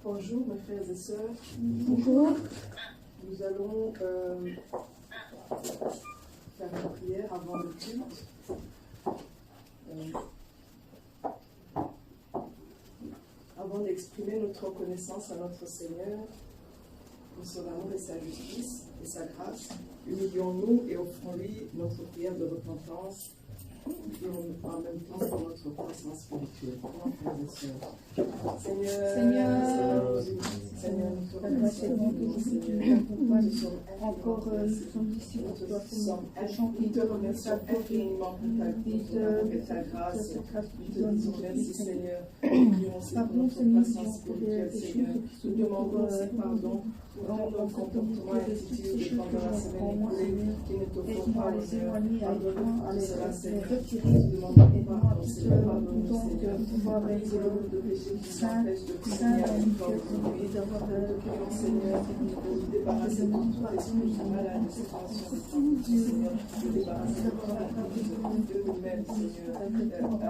Bonjour mes frères et sœurs. Bonjour. Nous allons faire une prière avant le culte. Avant d'exprimer notre reconnaissance à notre Seigneur pour son amour et sa justice et sa grâce, humilions-nous et offrons-lui notre prière de repentance et en même temps pour notre croissance spirituelle. Frères et sœurs. Seigneur, nous te remercions, Seigneur, encore nous sommes ici pour toi, Seigneur, nous te remercions infiniment pour ta grâce, nous te disons merci, Seigneur, pardon, Seigneur, Seigneur, nous demandons pardon pour tous nos comportements et attitudes pendant la semaine écoulée qui ne te font pas honneur. Pardonne-nous pour cela, Seigneur. Nous demandons pardon, Seigneur, pardonne-nous, Seigneur. Pardonne-nous de péchés qui nous empêchent de prier avec toi aujourd'hui. Nous te prions, Seigneur, de nous débarrasser de tout esprit de malade, de séparation de toi, Seigneur, de débarrasser de toi, de nous-mêmes, Seigneur.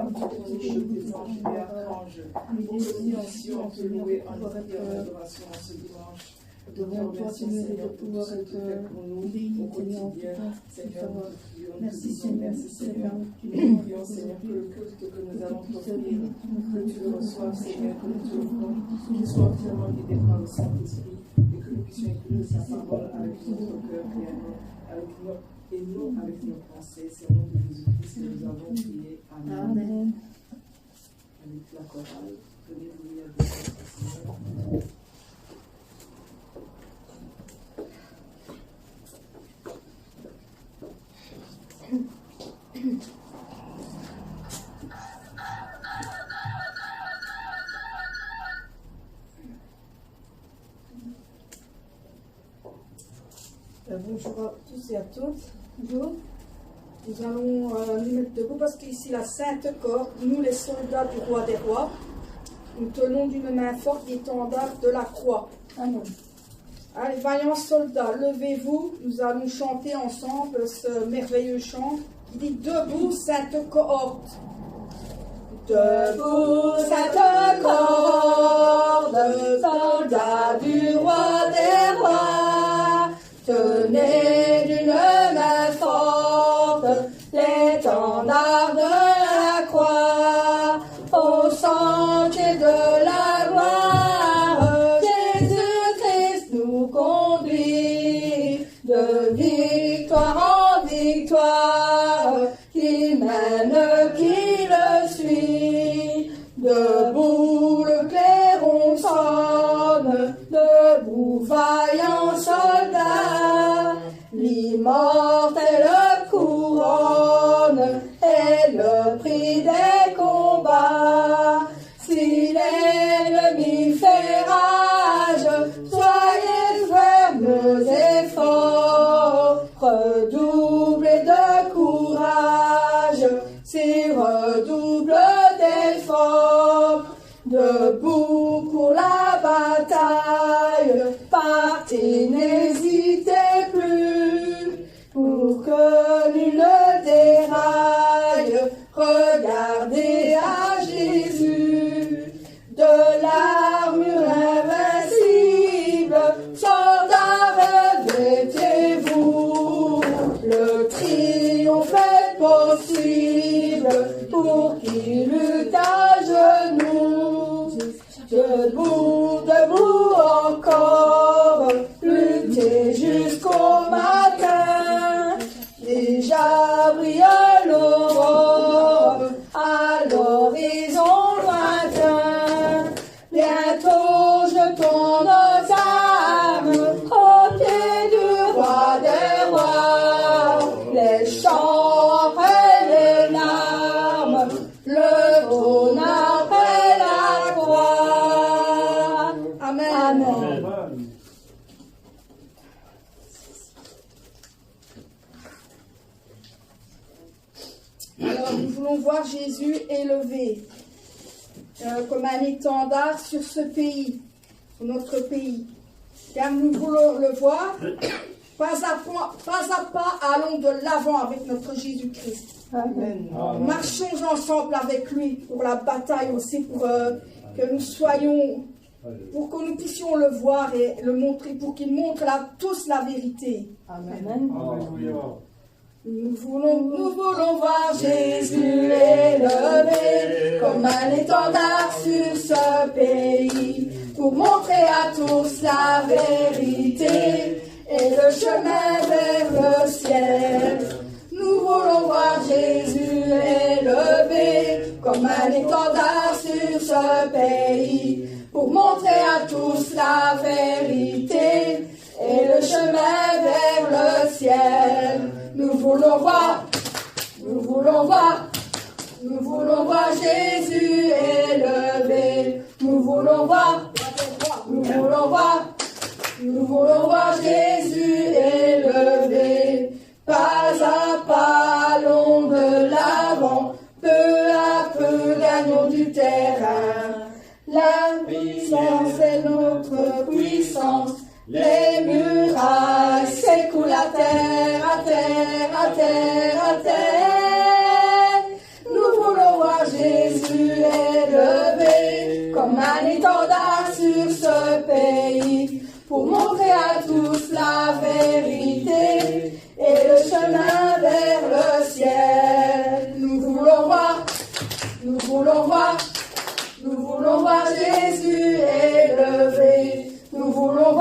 Entoure-nous de tes anges et archanges, pour que nous puissions te louer en esprit et en adoration en ce dimanche. Devant toi, Seigneur, de pouvoir être béni, Seigneur, Seigneur, merci, Seigneur, merci, Seigneur. Nous prions, Seigneur, que le culte que nous allons t'offrir, que tu le reçoives, Seigneur, que tu le prends, qu'il soit entièrement guidé par le Saint-Esprit et que nous puissions écouter sa parole avec notre cœur et non avec nos pensées. C'est au nom de Jésus-Christ que nous avons prié. Amen. Amen. Avec la chorale, Alléluia de notre Seigneur. Bonjour à tous et à toutes. Bonjour. Nous allons nous mettre debout parce qu'ici la Sainte Corde, nous les soldats du roi des rois, nous tenons d'une main forte l'étendard de la croix. Amen. Allez, vaillants soldats, levez-vous, nous allons chanter ensemble ce merveilleux chant qui dit « Debout, Sainte Cohorte ». Debout, Sainte Corde, soldats du roi des rois, tenez d'une main forte l'étendard de la croix, au sentier de la gloire, Jésus-Christ nous conduit de victoire en victoire, qui mène, qui le suit. Debout le clairon sonne, debout vaillant soldat, l'immortelle couronne est le prix des combats. Si l'ennemi fait rage, soyez fermes et forts, redoublez de courage, si redouble d'efforts. Debout pour la bataille, partez, n'hésitez plus, pour que nul ne déraille, regardez à Jésus. De l'armure invincible, soldats, revêtez-vous, le triomphe est possible, pour qui lutte à genoux. Debout, debout encore, luttez jusqu'au matin, déjà brille l'aurore à l'horizon lointain. Bientôt jetons nos armes au pied du roi des rois, les chants après les larmes, le trône après la croix. Amen. Amen. Alors nous voulons voir Jésus élevé comme un étendard sur ce pays, sur notre pays. Car nous voulons le voir, pas à pas, allons de l'avant avec notre Jésus-Christ. Amen. Marchons ensemble avec lui pour la bataille aussi, pour que nous soyons, pour que nous puissions le voir et le montrer, pour qu'il montre à tous la vérité. Amen. Nous voulons voir Jésus élevé comme un étendard sur ce pays, pour montrer à tous la vérité et le chemin vers le ciel. Nous voulons voir Jésus élevé comme un étendard sur ce pays, pour montrer à tous la vérité et le chemin vers le ciel. Nous voulons voir Jésus élevé. Nous voulons voir Jésus élevé. Pas à pas, allons de l'avant, peu à peu gagnons du terrain. La puissance est notre puissance. Les murailles s'écoulent à terre, à terre, à terre, à terre. Nous voulons voir Jésus élevé comme un étendard sur ce pays, pour montrer à tous la vérité et le chemin vers le ciel. Nous voulons voir Jésus élevé. Nous voulons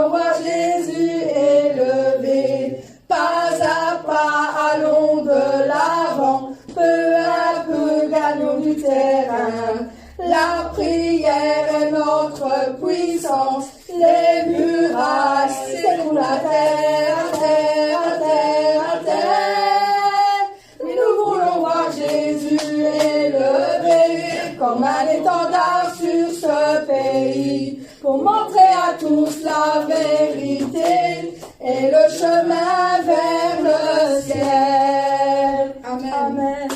voir Jésus élevé. Pas à pas, allons de l'avant, peu à peu gagnons du terrain. La prière est notre puissance, les murailles s'écoulent à terre, à terre, à terre, à terre. Mais nous voulons voir Jésus élevé comme un étendard sur ce pays, pour montrer à tous la vérité et le chemin vers le ciel. Amen. Amen.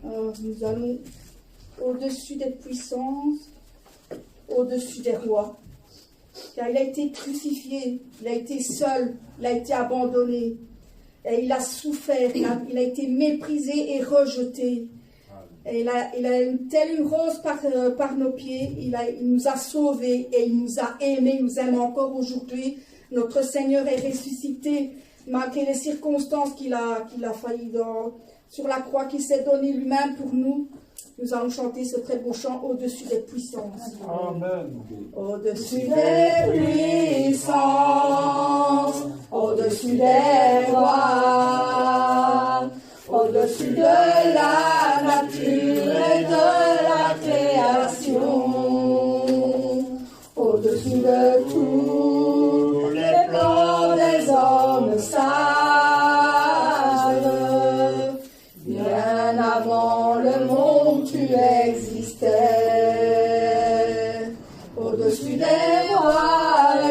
Alors, nous allons au-dessus des puissances, au-dessus des rois. Car il a été crucifié, il a été seul, il a été abandonné. Et il a souffert, il a été méprisé et rejeté. Et il a telle une rose par nos pieds, il nous a sauvés et il nous a aimés, il nous aime encore aujourd'hui. Notre Seigneur est ressuscité, malgré les circonstances qu'il a failli sur la croix, qu'il s'est donné lui-même pour nous. Nous allons chanter ce très beau chant au-dessus des puissances. Amen. Au-dessus des puissances, au-dessus des rois, au-dessus de la nature et de la création, au-dessus de tous les plans des hommes sages, bien avant le monde tu existais, au-dessus des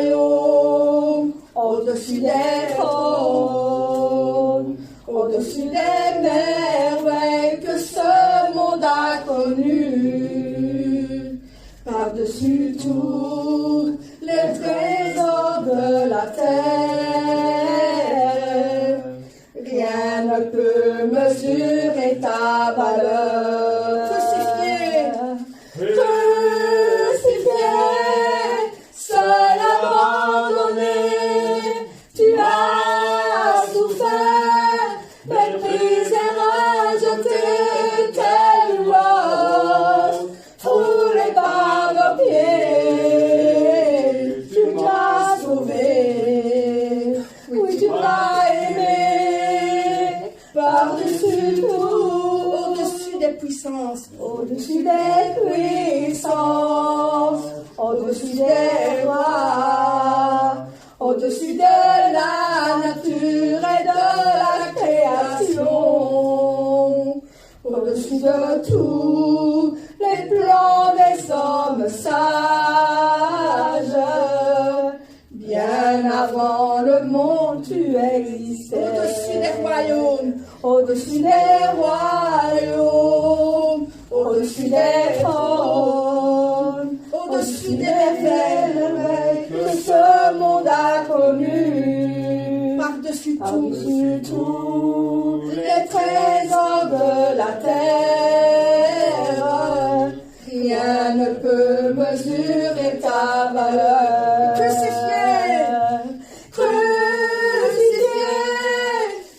royaumes, au-dessus des trônes, au-dessus des merveilles que ce monde a connues, par-dessus tous les trésors de la terre, rien ne peut mesurer ta valeur. Crucifié, seul abandonné, tu as souffert, méprisé, rejeté, tel rose, foulé par nos pieds, tu m'as sauvé, oui tu m'as aimé, par-dessus tout, au-dessus des puissances, au-dessus des puissances, au-dessus des rois, au-dessus de la nature et de la création, au-dessus de tous les plans des hommes sages, bien avant le monde tu existais, au-dessus des royaumes, au-dessus des royaumes, au-dessus des trônes, au-dessus des merveilles que ce monde a connues. Par-dessus tous les trésors de la terre, rien ne peut mesurer ta valeur. Crucifié,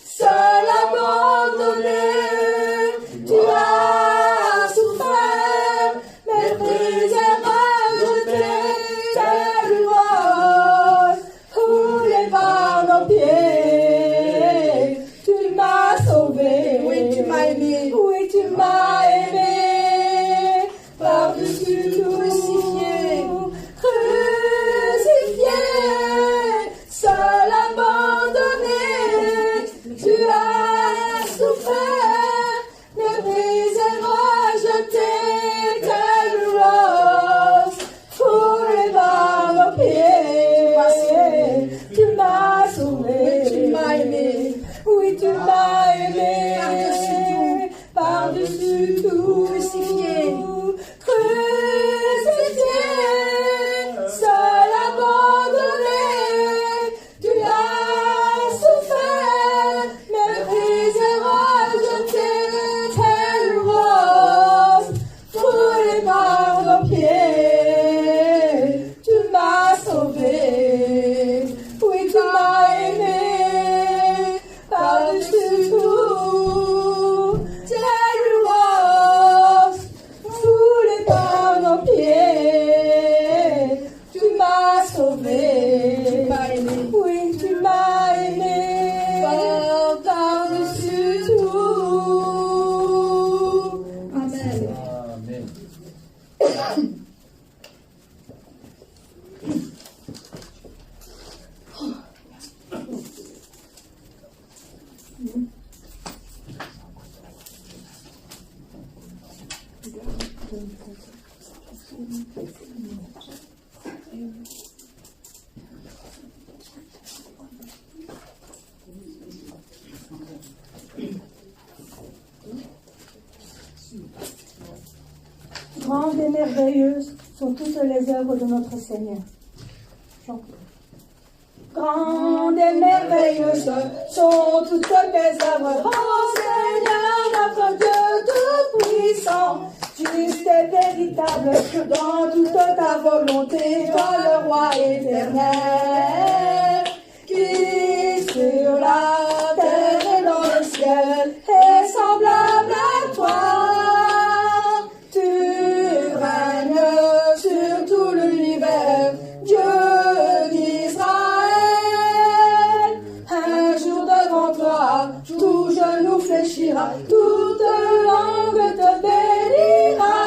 seul abandonné, tu as souffert, méprisé, rejeté, tes louanges foulées par nos pieds. Tu m'as sauvé, oui tu m'as aimé, oui tu m'as aimé, par-dessus tout crucifié, seul abandonné, tu as souffert, méprisé, rejeté, tes louanges foulées par nos pieds. Tu m'as sauvé, tu m'as aimé, oui tu m'as aimé, par-dessus tout, crucifié, seul abandonné, tu as souffert, méprisé, rejeté, tes louanges foulées par nos pieds. Tu m'as sauvé, oui tu m'as aimé, par-dessus tout, tes louanges foulées par nos pieds. Tu m'as sauvé, tu m'as aimé, oui tu m'as aimé, par-dessus tout. Amen. Amen. Grandes et merveilleuses sont toutes les œuvres de notre Seigneur. Chantons. Grandes et merveilleuses sont toutes tes œuvres, ô Seigneur notre Dieu tout-puissant, juste et véritable dans toute ta volonté, toi le roi éternel, qui sur la terre et dans le ciel est semblable à toi. Tu règnes sur tout l'univers, Dieu d'Israël. Un jour devant toi, tout genou fléchira, toute langue te bénira.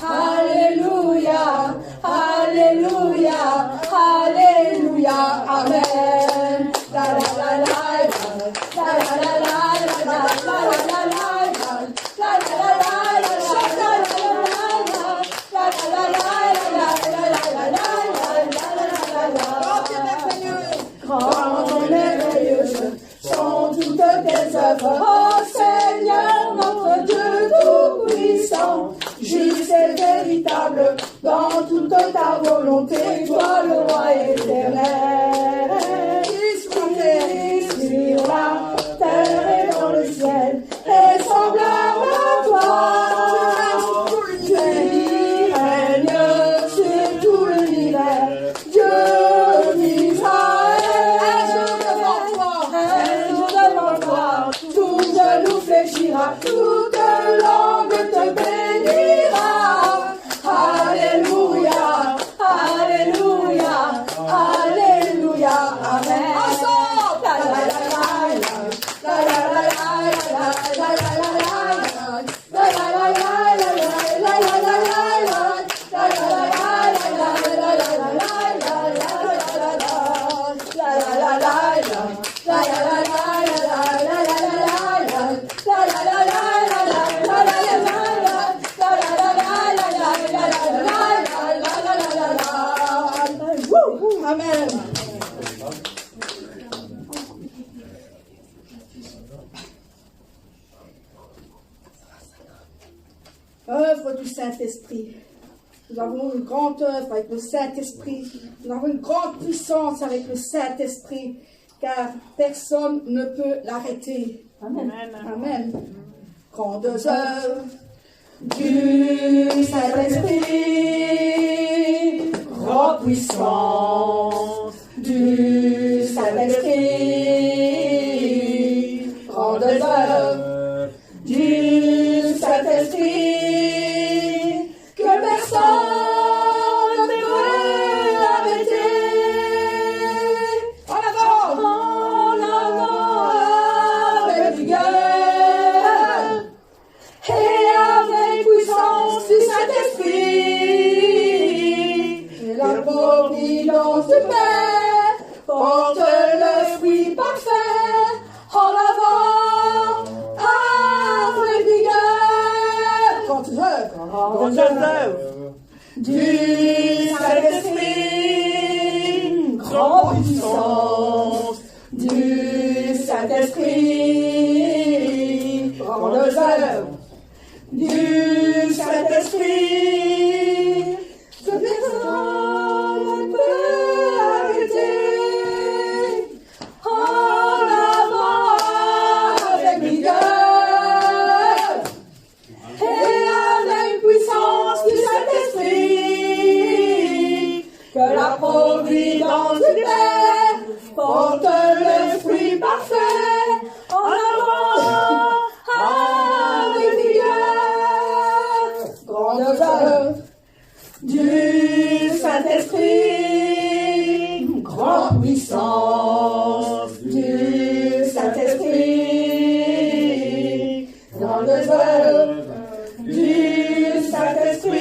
Alléluia, Alléluia, Alléluia, Amen. La la la la la la la la la la la la. Grandes et merveilleuses sont toutes tes œuvres, ô Seigneur notre Dieu tout-puissant, juste et véritable dans toute ta volonté, toi le roi éternel, qui sur la terre et dans le ciel est semblable à toi. Tu règnes sur tout l'univers, Dieu d'Israël. Un jour devant toi, tout genou fléchira, toute langue te bénira. Alléluia, Alléluia, Alléluia, Amen. La la la la la la la la la la Amen. Œuvre du Saint-Esprit. Nous avons une grande œuvre avec le Saint-Esprit. Nous avons une grande puissance avec le Saint-Esprit car personne ne peut l'arrêter. Amen. Amen. Grandes œuvres du Saint-Esprit, grand puissance du Saint-Esprit, grandes œuvres du Saint-Esprit, que personne ne peut arrêter. En avant, avec vigueur et avec puissance du Saint-Esprit, et la providence du Père porte le fruit parfait. En avant, avec vigueur, grandes œuvres du Saint-Esprit, grande puissance du Saint-Esprit, grandes œuvres du Saint-Esprit, que personne ne peut arrêter. En avant, avec vigueur et avec puissance du Saint-Esprit, que la providence du Père porte le fruit parfait. En avant, avec vigueur, grandes œuvres du Saint-Esprit, grande puissance du Saint-Esprit, grandes œuvres du Saint-Esprit,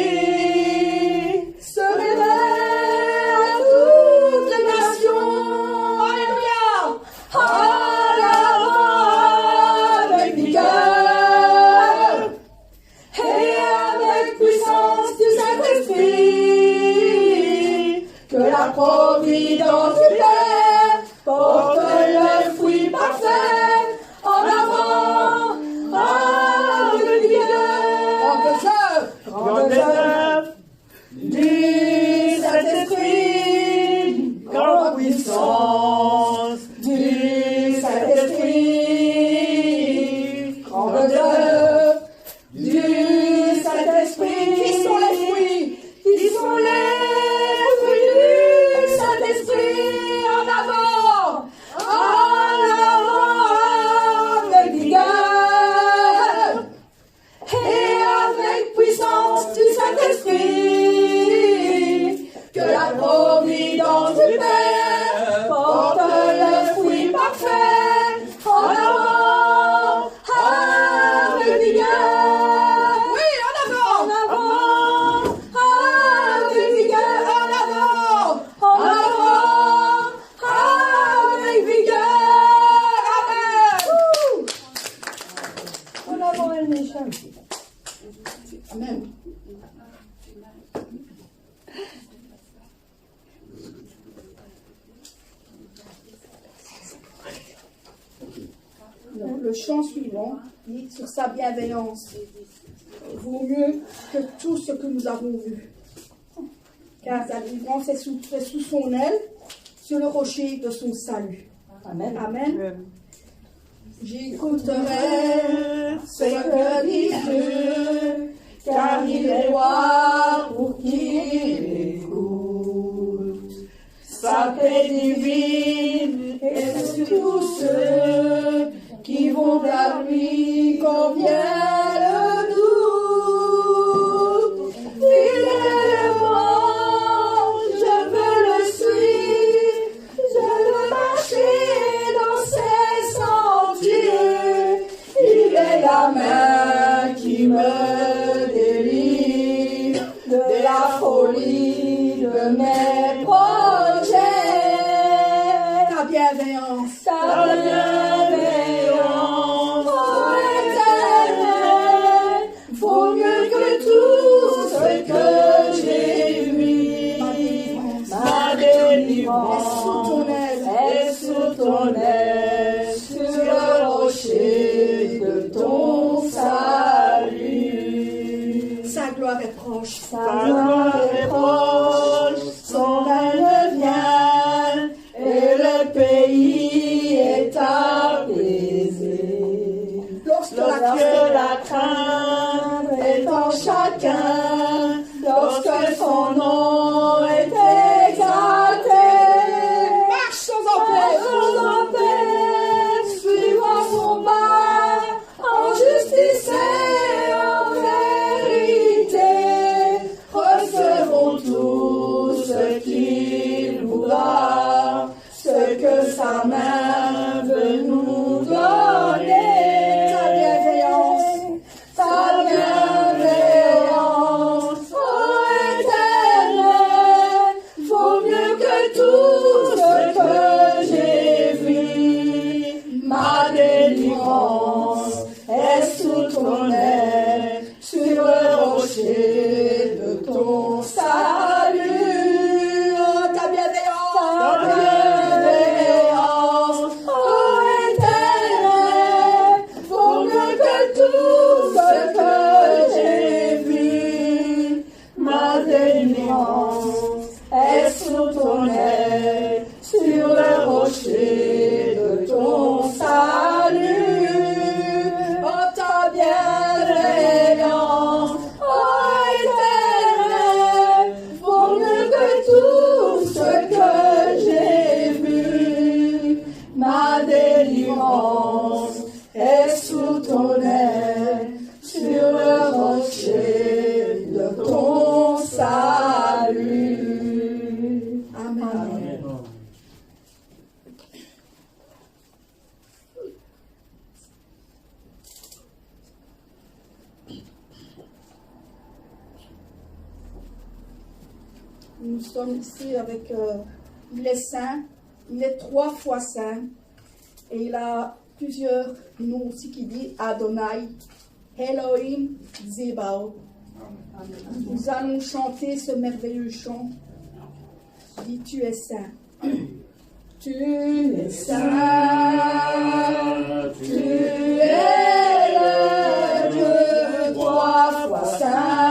se révèle à toutes les nations. Alléluia! En avant, avec vigueur et avec puissance du Saint-Esprit, que la providence du Père porte le fruit parfait. En avant, avec vigueur, grandes œuvres du Saint-Esprit, grande puissance du Saint-Esprit, grandes œuvres du Saint-Esprit. Qui sont les fruits? Qui sont les fruits du Saint-Esprit? En avant, avec vigueur et avec puissance du Saint-Esprit, que la providence du Père porte le fruit parfait. En avant, avec vigueur. Oui, en avant, avec vigueur. En avant, avec vigueur. Amen. En avant, El Nation. Amen. Donc, le chant suivant dit sur sa bienveillance vaut mieux que tout ce que nous avons vu, car sa délivrance est sous son aile, sur le rocher de son salut. Amen. Amen. J'écouterai ce que dit Dieu, car il est roi pour qui écoute. Sa paix divine est sur tous ceux qui vont vers lui quand vient le doute. Il est le vent, je veux le suivre, je veux marcher dans ses sentiers. Il est la main qui me délivre de la folie de mes projets. Ta bienveillance, oh éternel, vaut mieux que tout ce que j'ai vu. Ma délivrance est sous ton aile, sur le rocher de ton salut. Sa gloire est proche, son règne vient, et le pays lorsque la crainte est en chacun, lorsque son nom est exalté. Marchons en paix, suivant son pas, en justice et en vérité, recevons tout ce qu'il voudra, ce que sa main veut nous donner. Ta bienveillance, ô Éternel, vaut mieux que tout ce que j'ai vu. Ma délivrance est sous ton aile, sur le rocher de ton salut. Ta bienveillance, ô Éternel, vaut mieux que tout ce que j'ai vu. Ma délivrance est sous ton aile, sur le rocher de ton salut. Oh, ta bienveillance, oh Éternel, vaut mieux que tout ce que j'ai vu. Ma délivrance est sous ton aile, sur le rocher de ton salut. Amen. Nous sommes ici avec, il est saint, il est 3 fois saint, et il a plusieurs noms aussi qui dit Adonai, Elohim, Zebao. Nous allons chanter ce merveilleux chant. Dit tu es saint. Tu es saint, tu es le Dieu 3 fois saint.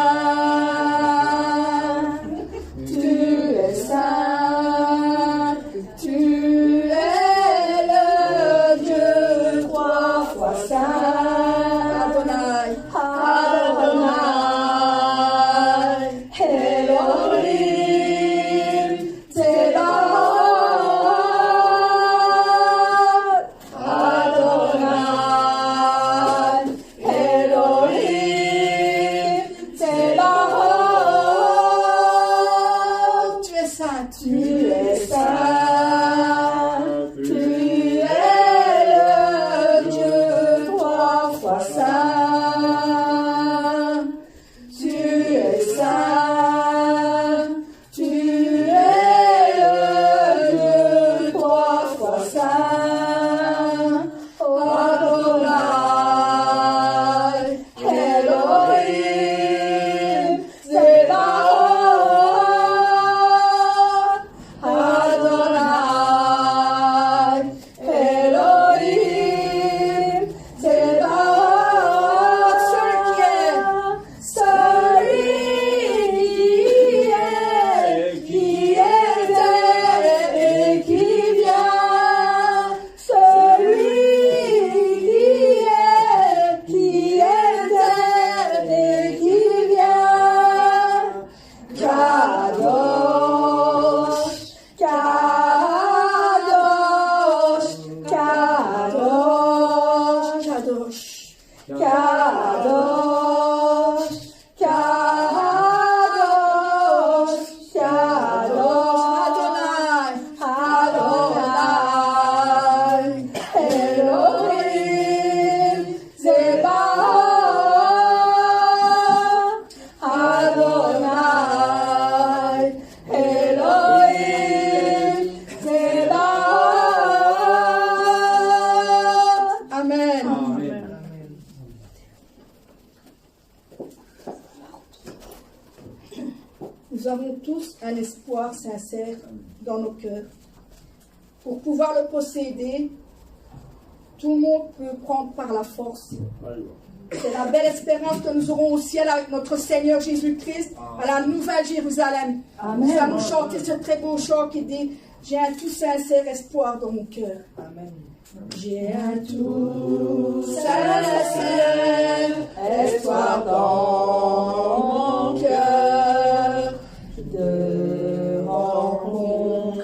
Nous avons tous un espoir sincère dans nos cœurs. Pour pouvoir le posséder, tout le monde peut prendre par la force. C'est la belle espérance que nous aurons au ciel avec notre Seigneur Jésus-Christ à la Nouvelle Jérusalem. Nous allons chanter ce très beau chant qui dit J'ai un tout sincère espoir dans mon cœur. Amen. J'ai un tout sincère espoir dans mon cœur de rencontrer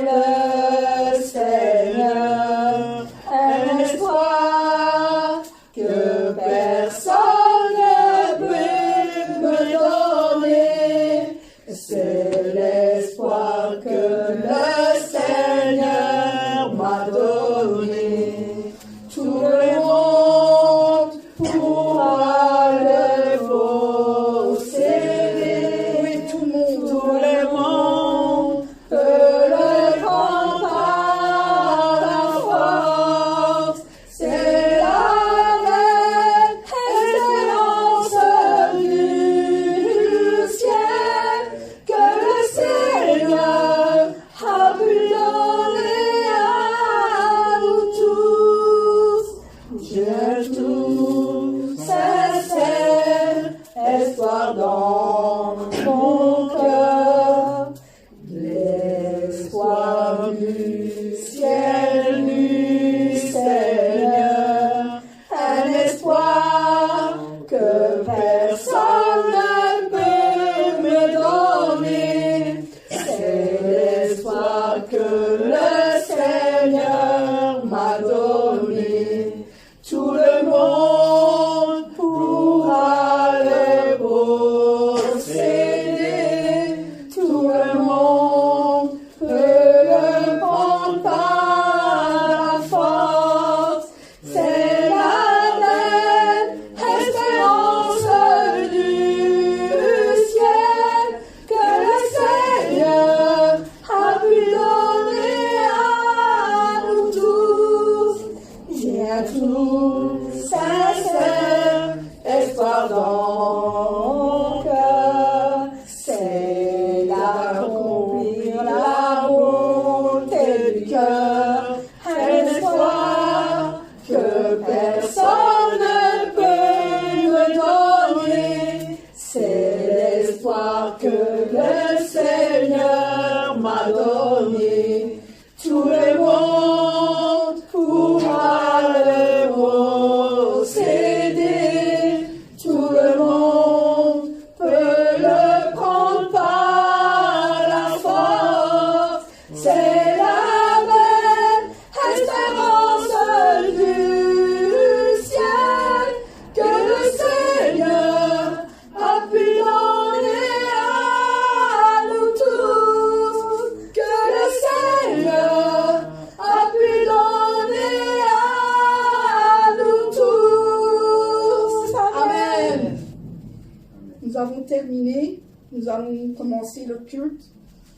le Seigneur. Un espoir que personne ne peut me donner. C'est l'espoir que le Seigneur m'a donné. Tout le monde pourra le posséder. Oui, tout le monde. Tout le monde peut le prendre par la force. C'est la vraie espérance du ciel que le Seigneur a pu donner à nous tous. J'ai un tout sincère espoir dans mon cœur, l'espoir du ciel du Seigneur, un espoir que personne ne peut me donner. C'est l'espoir que le Seigneur m'a donné. Tout le monde pourra le posséder. Tout le monde peut le prendre par la force. C'est la vraie espérance du ciel que le Seigneur a pu donner à nous tous. J'ai un tout sincère espoir dans mon cœur, c'est d'accomplir la volonté du cœur, un espoir que personne ne peut me donner, c'est l'espoir que le Seigneur m'a donné. Tout le monde pourra le posséder. Tout le monde peut le prendre par la force. C'est la vraie espérance du ciel que le Seigneur a pu donner à nous tous. Que le Seigneur a pu donner à nous tous. Amen. Nous avons terminé. Nous allons commencer le culte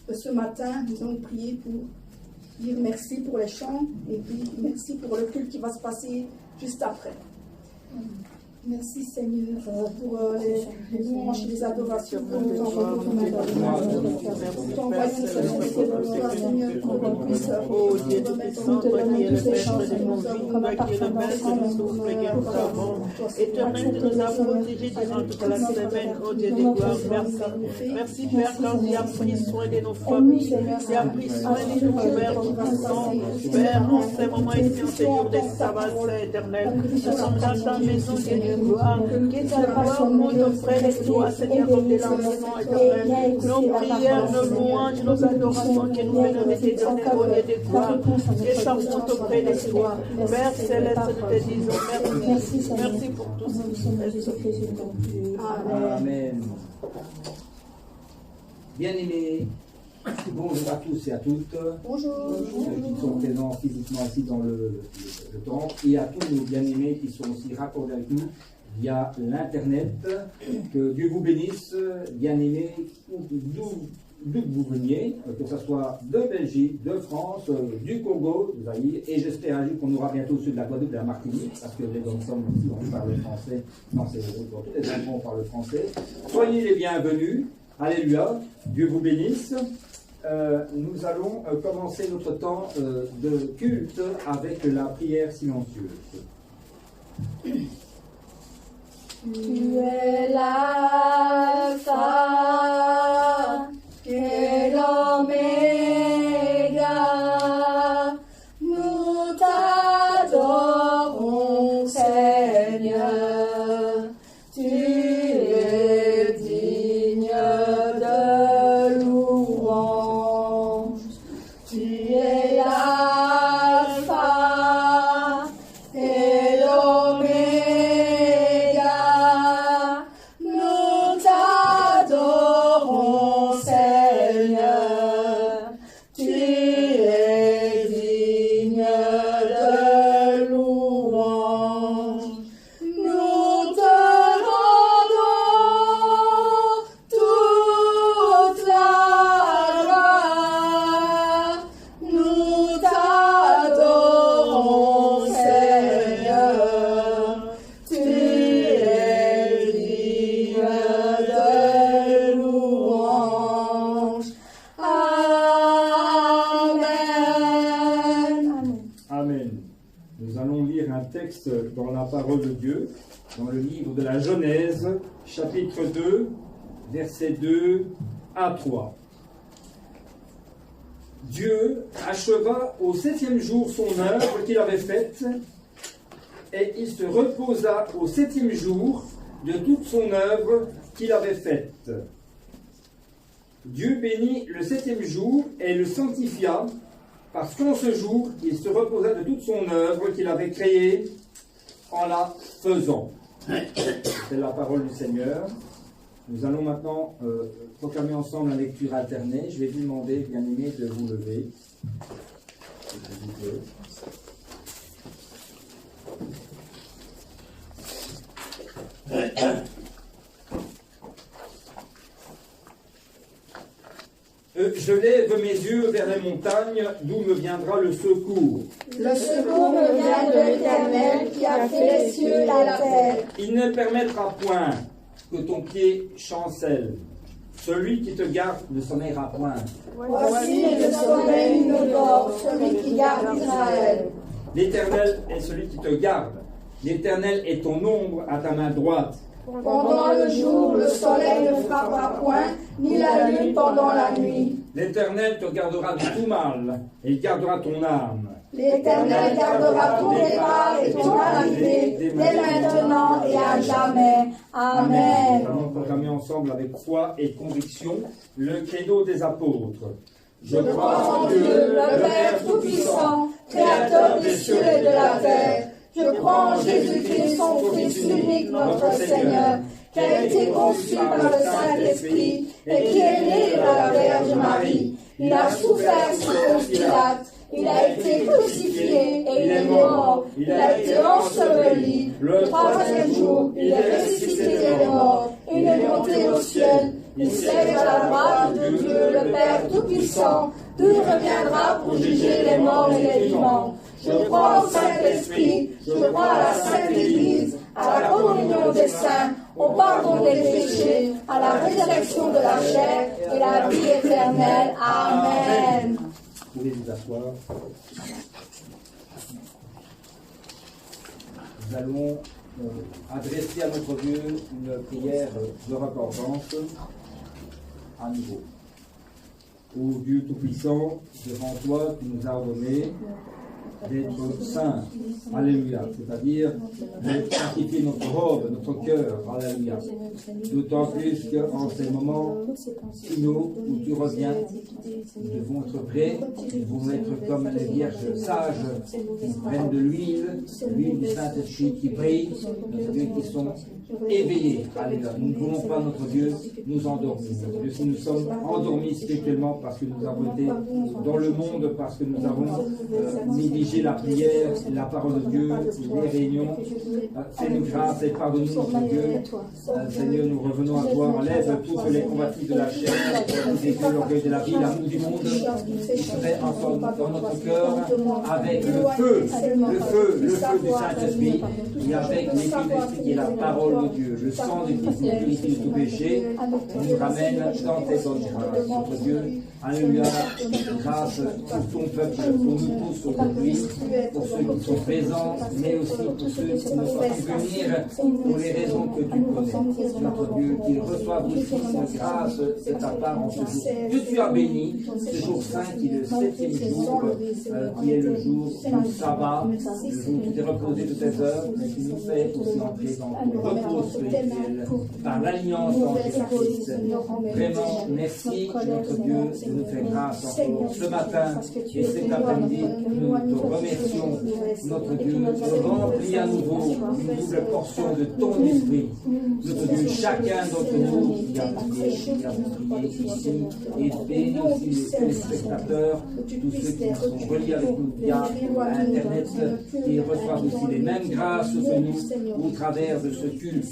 de ce matin. Nous allons prier pour dire merci pour les chants et puis merci pour le culte qui va se passer juste après. Merci Seigneur pour les louanges et les adorations que nous t'envoyons ton adoration. Nous t'envoyons Seigneur pour qu'on puisse remettre toi qui es le maître de nos vies, toi qui es le maître du souffle que nous avons. Éternel, tu nous as protégés durant toute la semaine, oh Dieu de gloire, merci. Merci Père, quand tu as pris soin de nos familles, tu as pris soin de nos pères qui sont, Père, en ce moment ici, en ce jour de sabbat, éternel. Nous sommes dans ta maison, Dieu de gloire, que ta gloire monte auprès de toi, Seigneur, comme de la maison, éternel. Nos prières, nos louanges, nos adorations que nous venons de te donner, oh Dieu de gloire, que ça monte auprès de toi. Père céleste, nous te disons merci. Merci pour tout ça. Amen. Bien-aimés, bonjour à tous et à toutes. Bonjour. Ceux qui sont présents physiquement ici dans le temple et à tous nos bien-aimés qui sont aussi raccordés avec nous via l'Internet. Que Dieu vous bénisse, bien-aimés, d'où vous veniez, que ce soit de Belgique, de France, du Congo, vous voyez, et j'espère un jour qu'on aura bientôt ceux de la Guadeloupe, de la Martinique, parce que les hommes ici, on parle français, non, c'est tous les enfants parlent français. Soyez les bienvenus, alléluia, Dieu vous bénisse. Nous allons commencer notre temps de culte avec la prière silencieuse. Tu es l'alpha et l'oméga. Nous allons lire un texte dans la parole de Dieu, dans le livre de la Genèse, chapitre 2, versets 2 à 3. Dieu acheva au 7e jour son œuvre qu'il avait faite, et il se reposa au 7e jour de toute son œuvre qu'il avait faite. Dieu bénit le 7e jour et le sanctifia, parce qu'en ce jour, il se reposa de toute son œuvre qu'il avait créée en la faisant. C'est la parole du Seigneur. Nous allons maintenant proclamer ensemble la lecture alternée. Je vais vous demander, bien-aimés, de vous lever. Je lève mes yeux vers les montagnes, d'où me viendra le secours. Le secours me vient de l'Éternel qui a fait les cieux et la terre. Il ne permettra point que ton pied chancelle. Celui qui te garde ne sommeillera point. Voici le sommeil nous dort, celui qui garde Israël. L'Éternel est celui qui te garde. L'Éternel est ton ombre à ta main droite. Pendant le jour, le soleil ne frappera point, ni la lune pendant la nuit. L'Éternel te gardera de tout mal, et il gardera ton âme. L'Éternel gardera ton départ et ton arrivée, dès maintenant et à jamais. Amen. Nous allons proclamer ensemble avec foi et conviction le credo des apôtres. Je crois en Dieu, le Père Tout-Puissant, Créateur des cieux et de la terre. Je crois en Jésus-Christ, son Fils unique, notre Seigneur, qui a été conçu par le Saint-Esprit et qui est né de la Vierge Marie. Il a souffert sous Ponce Pilate. Il a été crucifié et il est mort. Il a été enseveli. Le troisième jour, il est ressuscité des morts. Il est monté au ciel. Il siège à la droite de Dieu, le Père Tout-Puissant, d'où il reviendra pour juger les morts et les vivants. Je crois au Saint-Esprit, je crois à la Sainte Église, à la communion des saints, au pardon des péchés, à la résurrection de la chair et la vie éternelle. Amen. Vous pouvez vous asseoir. Nous allons adresser à notre Dieu une prière de repentance à nouveau. Ô Dieu Tout-Puissant, devant toi, tu nous as ordonné d'être saints, alléluia, c'est-à-dire de sanctifier notre robe, notre cœur, alléluia. D'autant plus qu'en ces moments finaux où tu reviens, nous devons être prêts, nous devons être comme les vierges sages qui prennent de l'huile du Saint-Esprit qui brille, notre Dieu, qui sont éveillés, alléluia. Nous ne voulons pas, notre Dieu, nous endormir. Notre Dieu, si nous sommes endormis spirituellement parce que nous avons été dans le monde, parce que nous avons négligé la prière, la parole de Dieu, les réunions. Fais-nous grâce et pardonne-nous, notre Dieu. Seigneur, nous revenons à toi. Enlève toutes les convoitises de la chair, l'orgueil de la vie, l'amour du monde, qui serait ensemble dans notre cœur avec le feu du Saint-Esprit et avec l'épée de l'Esprit qui est la parole de Dieu. Le sang de Christ nous purifie de tout péché, nous ramène dans tes bonnes grâces. Notre Dieu, alléluia, grâce pour ton peuple, pour nous tous aujourd'hui, pour ceux qui sont présents, mais aussi pour ceux qui ne sont pas pu venir pour les raisons que tu connais. Notre Dieu, qu'ils reçoivent aussi cette grâce de ta part en ce jour que tu as béni, ce jour saint qui est le 7e jour, qui est le jour du sabbat, le jour où tu t'es reposé de tes œuvres, mais qui nous fait aussi entrer dans ton repos spirituel par l'alliance en Jésus-Christ. Vraiment, merci notre Dieu de nous faire grâce encore ce matin et cet après-midi. Nous te remercions, notre Dieu, de remplir à nouveau une double portion de ton esprit. Notre Dieu, chacun d'entre nous qui a prié ici, et bénis aussi les téléspectateurs, tous ceux qui sont reliés avec nous via Internet, qui reçoivent aussi les mêmes grâces que nous au travers de ce culte.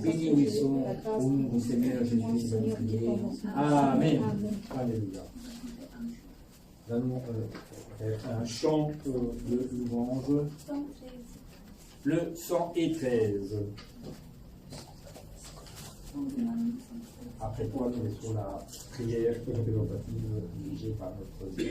Bénis où ils sont, au nom du Seigneur Jésus, nous prions. Amen. Alléluia. Nous allons faire un chant de louange. Le 113. Après quoi, nous laissons la prière représentative dirigée par notre Dieu.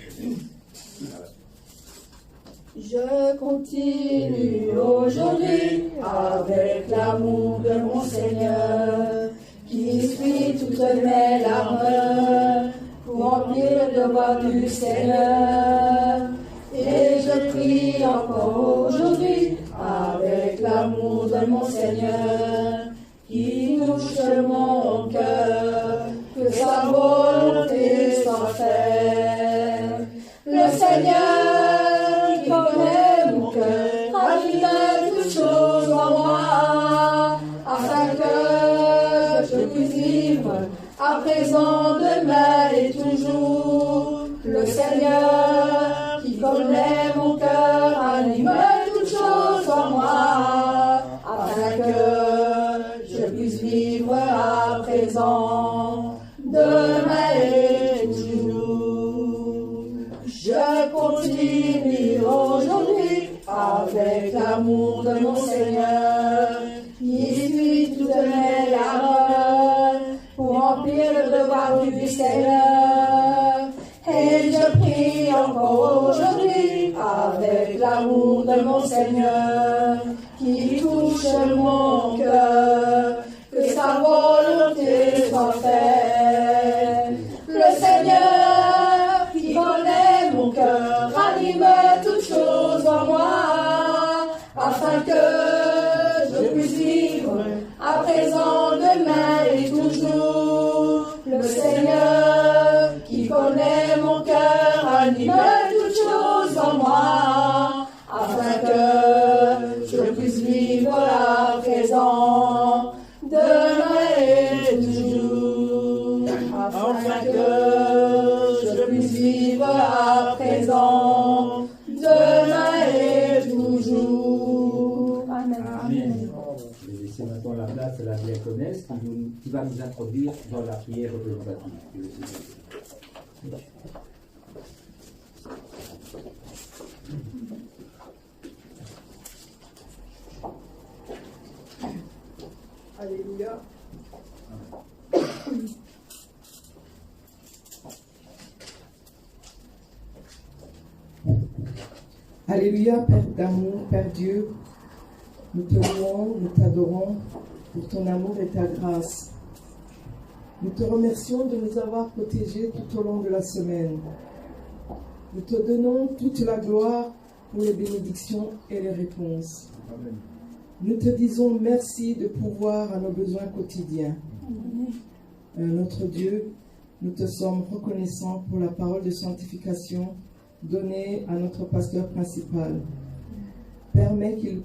Je continue aujourd'hui avec l'amour de mon Seigneur, qui suit toutes mes larmes pour remplir le devoir du Seigneur. Et je prie encore aujourd'hui avec l'amour de mon Seigneur, qui touche mon cœur, que sa volonté soit faite. Le Seigneur qui connaît mon cœur ranime toutes choses en moi, afin que je puisse vivre à présent, demain et toujours. Le Seigneur qui connaît mon cœur ranime toutes choses en moi, afin que je puisse vivre à présent, demain et toujours. Je continue aujourd'hui avec l'amour de mon Seigneur, qui suit toutes mes larmes pour remplir le devoir du Seigneur. Et je prie encore aujourd'hui avec l'amour de mon Seigneur, qui touche mon cœur, que sa volonté soit faite. Le Seigneur qui connaît mon cœur ranime toutes choses en moi, afin que je puisse vivre à présent, demain et toujours. Le Seigneur qui connaît mon cœur ranime toutes choses en moi, afin que je puisse vivre à présent, demain et toujours. Afin que je puisse vivre à présent, demain et toujours. Amen. Amen. Je vais laisser maintenant la place à la diaconesse qui va nous introduire dans la prière représentative. Alléluia. Alléluia, Père d'amour, Père Dieu, nous te louons, nous t'adorons pour ton amour et ta grâce. Nous te remercions de nous avoir protégés tout au long de la semaine. Nous te donnons toute la gloire pour les bénédictions et les réponses. Amen. Nous te disons merci de pourvoir à nos besoins quotidiens. Notre Dieu, nous te sommes reconnaissants pour la parole de sanctification donnée à notre pasteur principal. Permets qu'il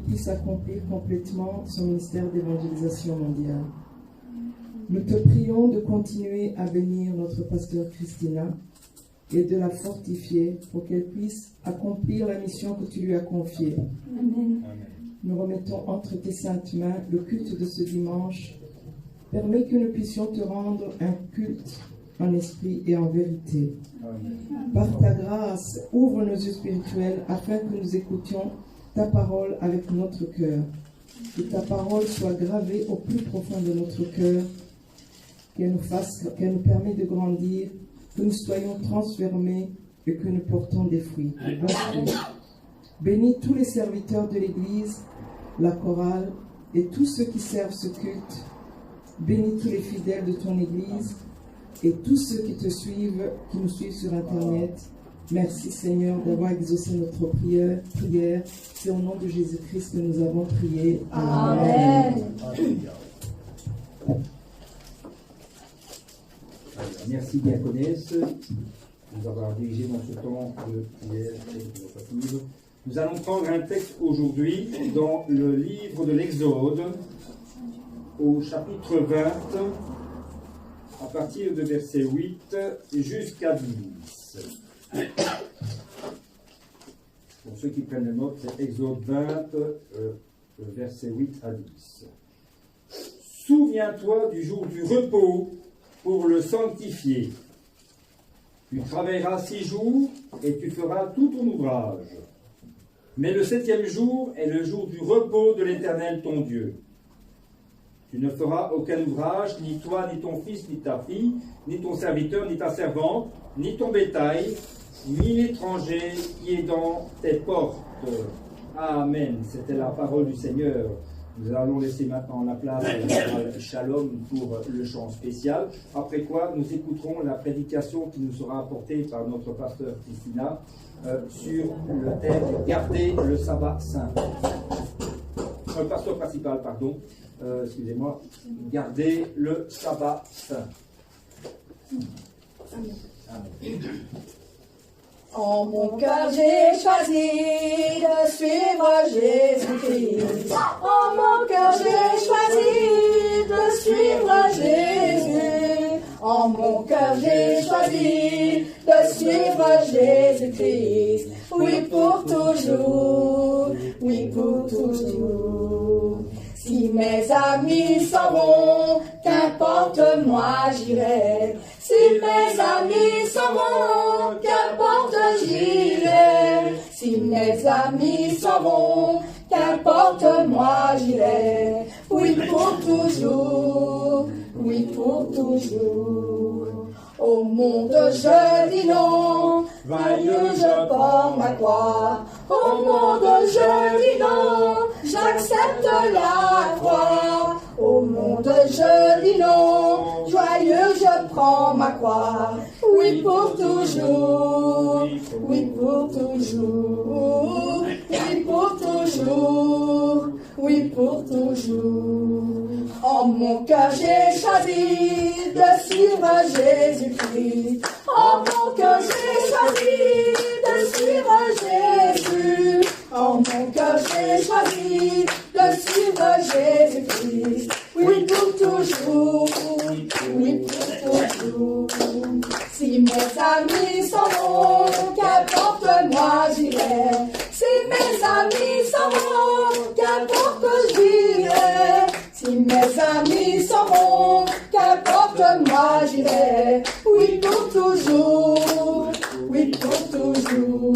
puisse accomplir complètement son ministère d'évangélisation mondiale. Nous te prions de continuer à bénir notre pasteur Christina et de la fortifier pour qu'elle puisse accomplir la mission que tu lui as confiée. Amen. Nous remettons entre tes saintes mains le culte de ce dimanche. Permets que nous puissions te rendre un culte en esprit et en vérité. Amen. Par ta grâce, ouvre nos yeux spirituels afin que nous écoutions ta parole avec notre cœur. Que ta parole soit gravée au plus profond de notre cœur, qu'elle nous permette de grandir, que nous soyons transformés et que nous portons des fruits, de bons fruits. Bénis tous les serviteurs de l'Église, la chorale et tous ceux qui servent ce culte. Bénis tous les fidèles de ton Église et tous ceux qui te suivent, qui nous suivent sur Internet. Merci Seigneur d'avoir exaucé notre prière. C'est au nom de Jésus-Christ que nous avons prié. Amen. Merci diaconesse de nous avoir dirigé dans ce temps de prière représentative. Nous allons prendre un texte aujourd'hui dans le livre de l'Exode, au chapitre 20, à partir de verset 8 jusqu'à 10. Pour ceux qui prennent les notes, c'est Exode 20, verset 8 à 10. Souviens-toi du jour du repos pour le sanctifier. Tu travailleras 6 jours et tu feras tout ton ouvrage. Mais le 7e jour est le jour du repos de l'Éternel ton Dieu. Tu ne feras aucun ouvrage, ni toi, ni ton fils, ni ta fille, ni ton serviteur, ni ta servante, ni ton bétail, 1000 étrangers qui est dans tes portes. Amen. C'était la parole du Seigneur. Nous allons laisser maintenant la place à la chorale Shalom pour le chant spécial. Après quoi, nous écouterons la prédication qui nous sera apportée par notre pasteur Christina sur le thème « Garder le sabbat saint ». Le pasteur principal, pardon. Excusez-moi. « Garder le sabbat saint ». Amen. Amen. En mon cœur, j'ai choisi de suivre Jésus-Christ. En mon cœur, j'ai choisi de suivre Jésus. En mon cœur, j'ai choisi de suivre Jésus-Christ. Oui, pour toujours. Oui, pour toujours. Si mes amis s'en vont, qu'importe, moi j'irai. Si mes amis s'en vont, qu'importe, j'irai. Si mes amis s'en vont, qu'importe, moi j'irai. Oui, pour toujours. Oui, pour toujours. Au monde, je dis non. Vailleux, je porte ma croix. Au monde, je dis non. J'accepte la croix. Au monde, je dis non. Joyeux, je prends ma croix. Oui, pour toujours. Oui, pour toujours. Oui, pour toujours. Oui, pour toujours. En mon cœur, j'ai choisi de suivre Jésus-Christ. En mon cœur, j'ai choisi de suivre Jésus. En mon cœur, j'ai choisi de suivre Jésus-Christ. Oui, pour toujours. Oui, pour toujours. Si mes amis s'en vont, qu'importe, moi j'irai. Si mes amis s'en vont, qu'importe, j'irai. Si mes amis s'en vont, qu'importe, moi j'irai. Oui, pour toujours. Oui, pour toujours.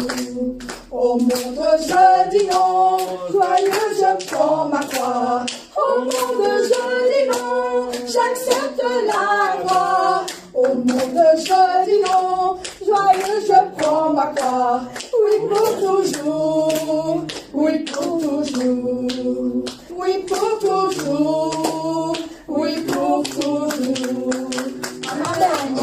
Au monde, je dis non. Joyeux, je prends ma croix. Au monde, je dis non. J'accepte la croix. Au monde, je dis non. Joyeux, je prends ma croix. Oui, pour toujours. Oui, pour toujours. Oui, pour toujours. Oui, pour toujours. Amen.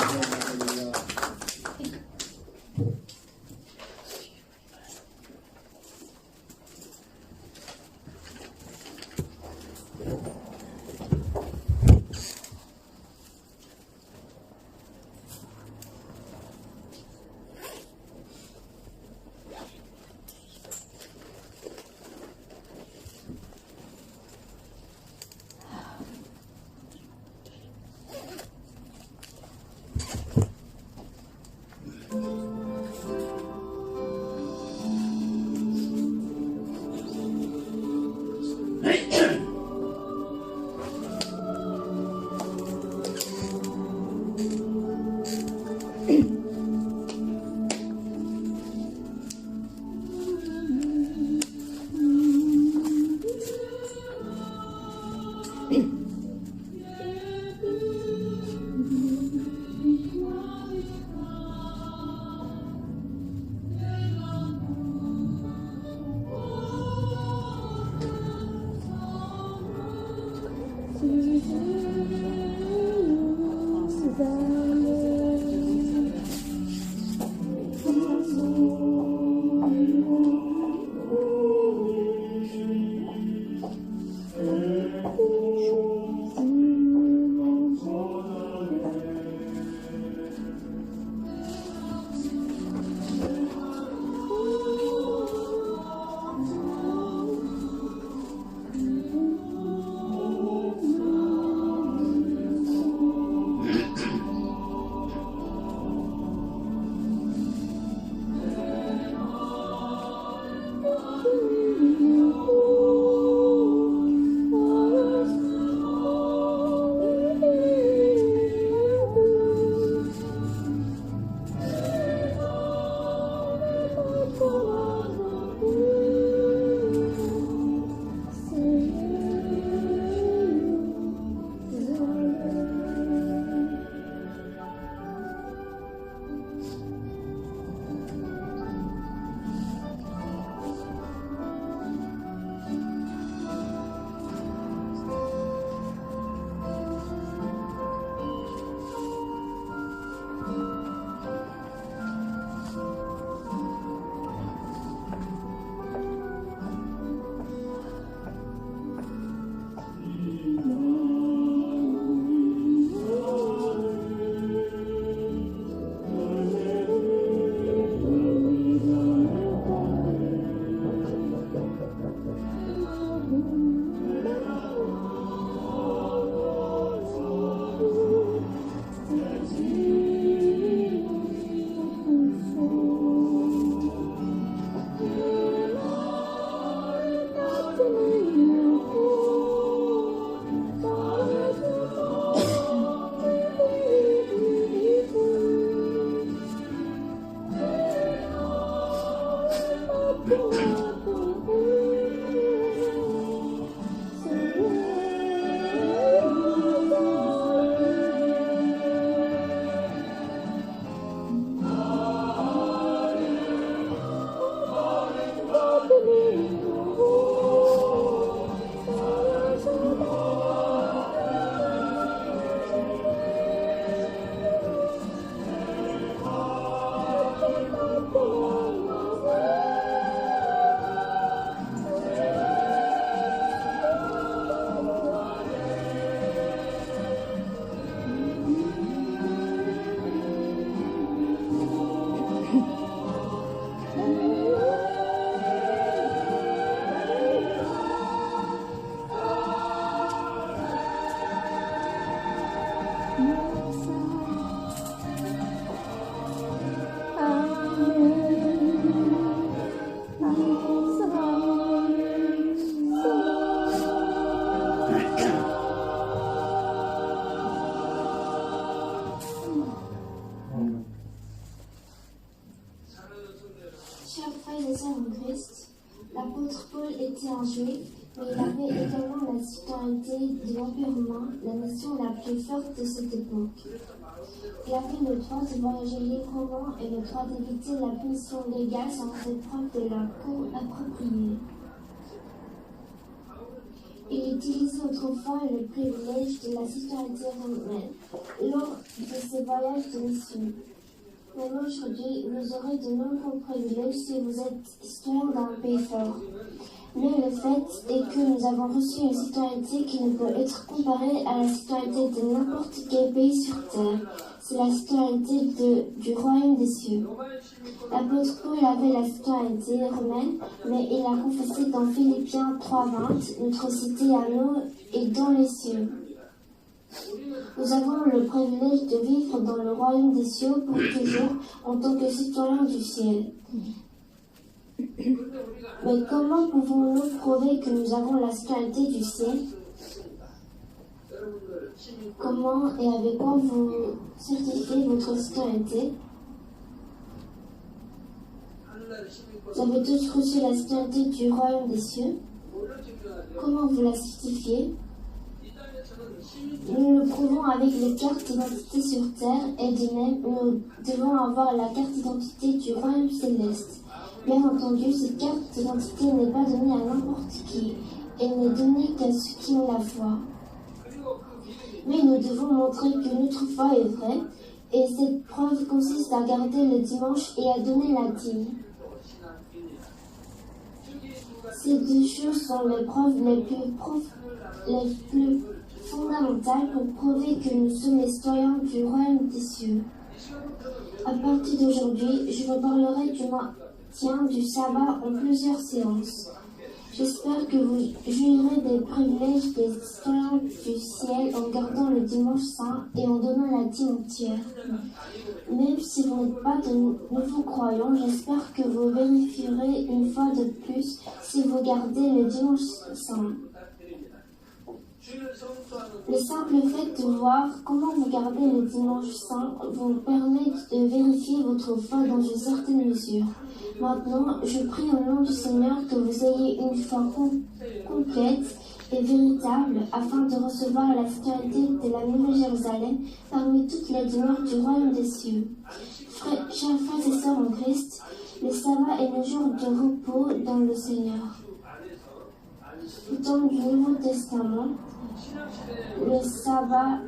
L'apôtre Paul était un juif, mais il avait également la citoyenneté de l'Empire romain, la nation la plus forte de cette époque. Il avait le droit de voyager librement et le droit d'éviter la punition légale sans épreuve de la cour appropriée. Il utilisait autrefois le privilège de la citoyenneté romaine lors de ses voyages de mission. Même aujourd'hui, vous aurez de nombreux privilèges si vous êtes citoyen d'un pays fort. Mais le fait est que nous avons reçu une citoyenneté qui ne peut être comparée à la citoyenneté de n'importe quel pays sur terre. C'est la citoyenneté du royaume des cieux. L'apôtre Paul avait la citoyenneté romaine, mais il a confessé dans Philippiens 3:20, notre cité à nous est dans les cieux. Nous avons le privilège de vivre dans le royaume des cieux pour toujours en tant que citoyens du ciel. Mais comment pouvons-nous prouver que nous avons la citoyenneté du ciel? Comment et avec quoi vous certifiez votre citoyenneté? Vous avez tous reçu la citoyenneté du royaume des cieux. Comment vous la certifiez? Nous le prouvons avec les cartes d'identité sur terre et de même, nous devons avoir la carte d'identité du royaume céleste. Bien entendu, cette carte d'identité n'est pas donnée à n'importe qui et n'est donnée qu'à ceux qui ont la foi. Mais nous devons montrer que notre foi est vraie et cette preuve consiste à garder le dimanche et à donner la dîme. Ces deux choses sont les preuves les plus fondamentales pour prouver que nous sommes les citoyens du royaume des cieux. À partir d'aujourd'hui, je vous parlerai du maintien du sabbat en plusieurs séances. J'espère que vous jouirez des privilèges des citoyens du ciel en gardant le dimanche saint et en donnant la dîme entière. Même si vous n'êtes pas de nouveaux croyants, j'espère que vous vérifierez une fois de plus si vous gardez le dimanche saint. Le simple fait de voir comment vous gardez le dimanche saint vous permet de vérifier votre foi dans une certaine mesure. Maintenant, je prie au nom du Seigneur que vous ayez une foi complète et véritable afin de recevoir la citoyenneté de la Nouvelle Jérusalem parmi toutes les demeures du royaume des cieux. Chers frères et sœurs en Christ, le sabbat est le jour de repos dans le Seigneur. Dans le Nouveau Testament, le sabbat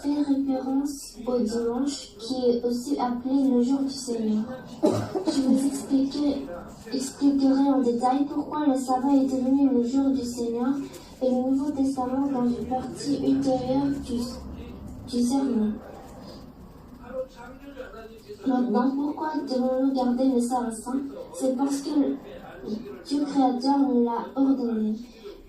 fait référence au dimanche, qui est aussi appelé le jour du Seigneur. Je vous expliquerai en détail pourquoi le sabbat est devenu le jour du Seigneur et le Nouveau Testament dans une partie ultérieure du sermon. Maintenant, pourquoi devons-nous garder le sabbat saint? C'est parce que Dieu créateur nous l'a ordonné.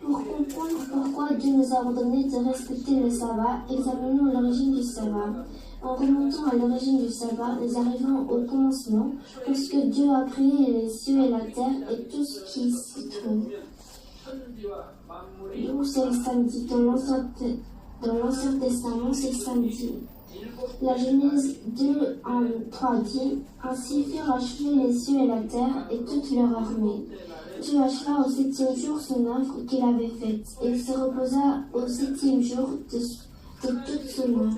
Pour comprendre pourquoi Dieu nous a ordonné de respecter le sabbat, examinons l'origine du sabbat. En remontant à l'origine du sabbat, nous arrivons au commencement, lorsque Dieu a créé les cieux et la terre et tout ce qui s'y trouve. Donc c'est le samedi. Dans l'Ancien Testament, c'est le samedi. La Genèse 2:3 dit « Ainsi furent achevés les cieux et la terre et toute leur armée. Dieu acheva au 7e jour son œuvre qu'il avait faite, et il se reposa au 7e jour de toute son œuvre.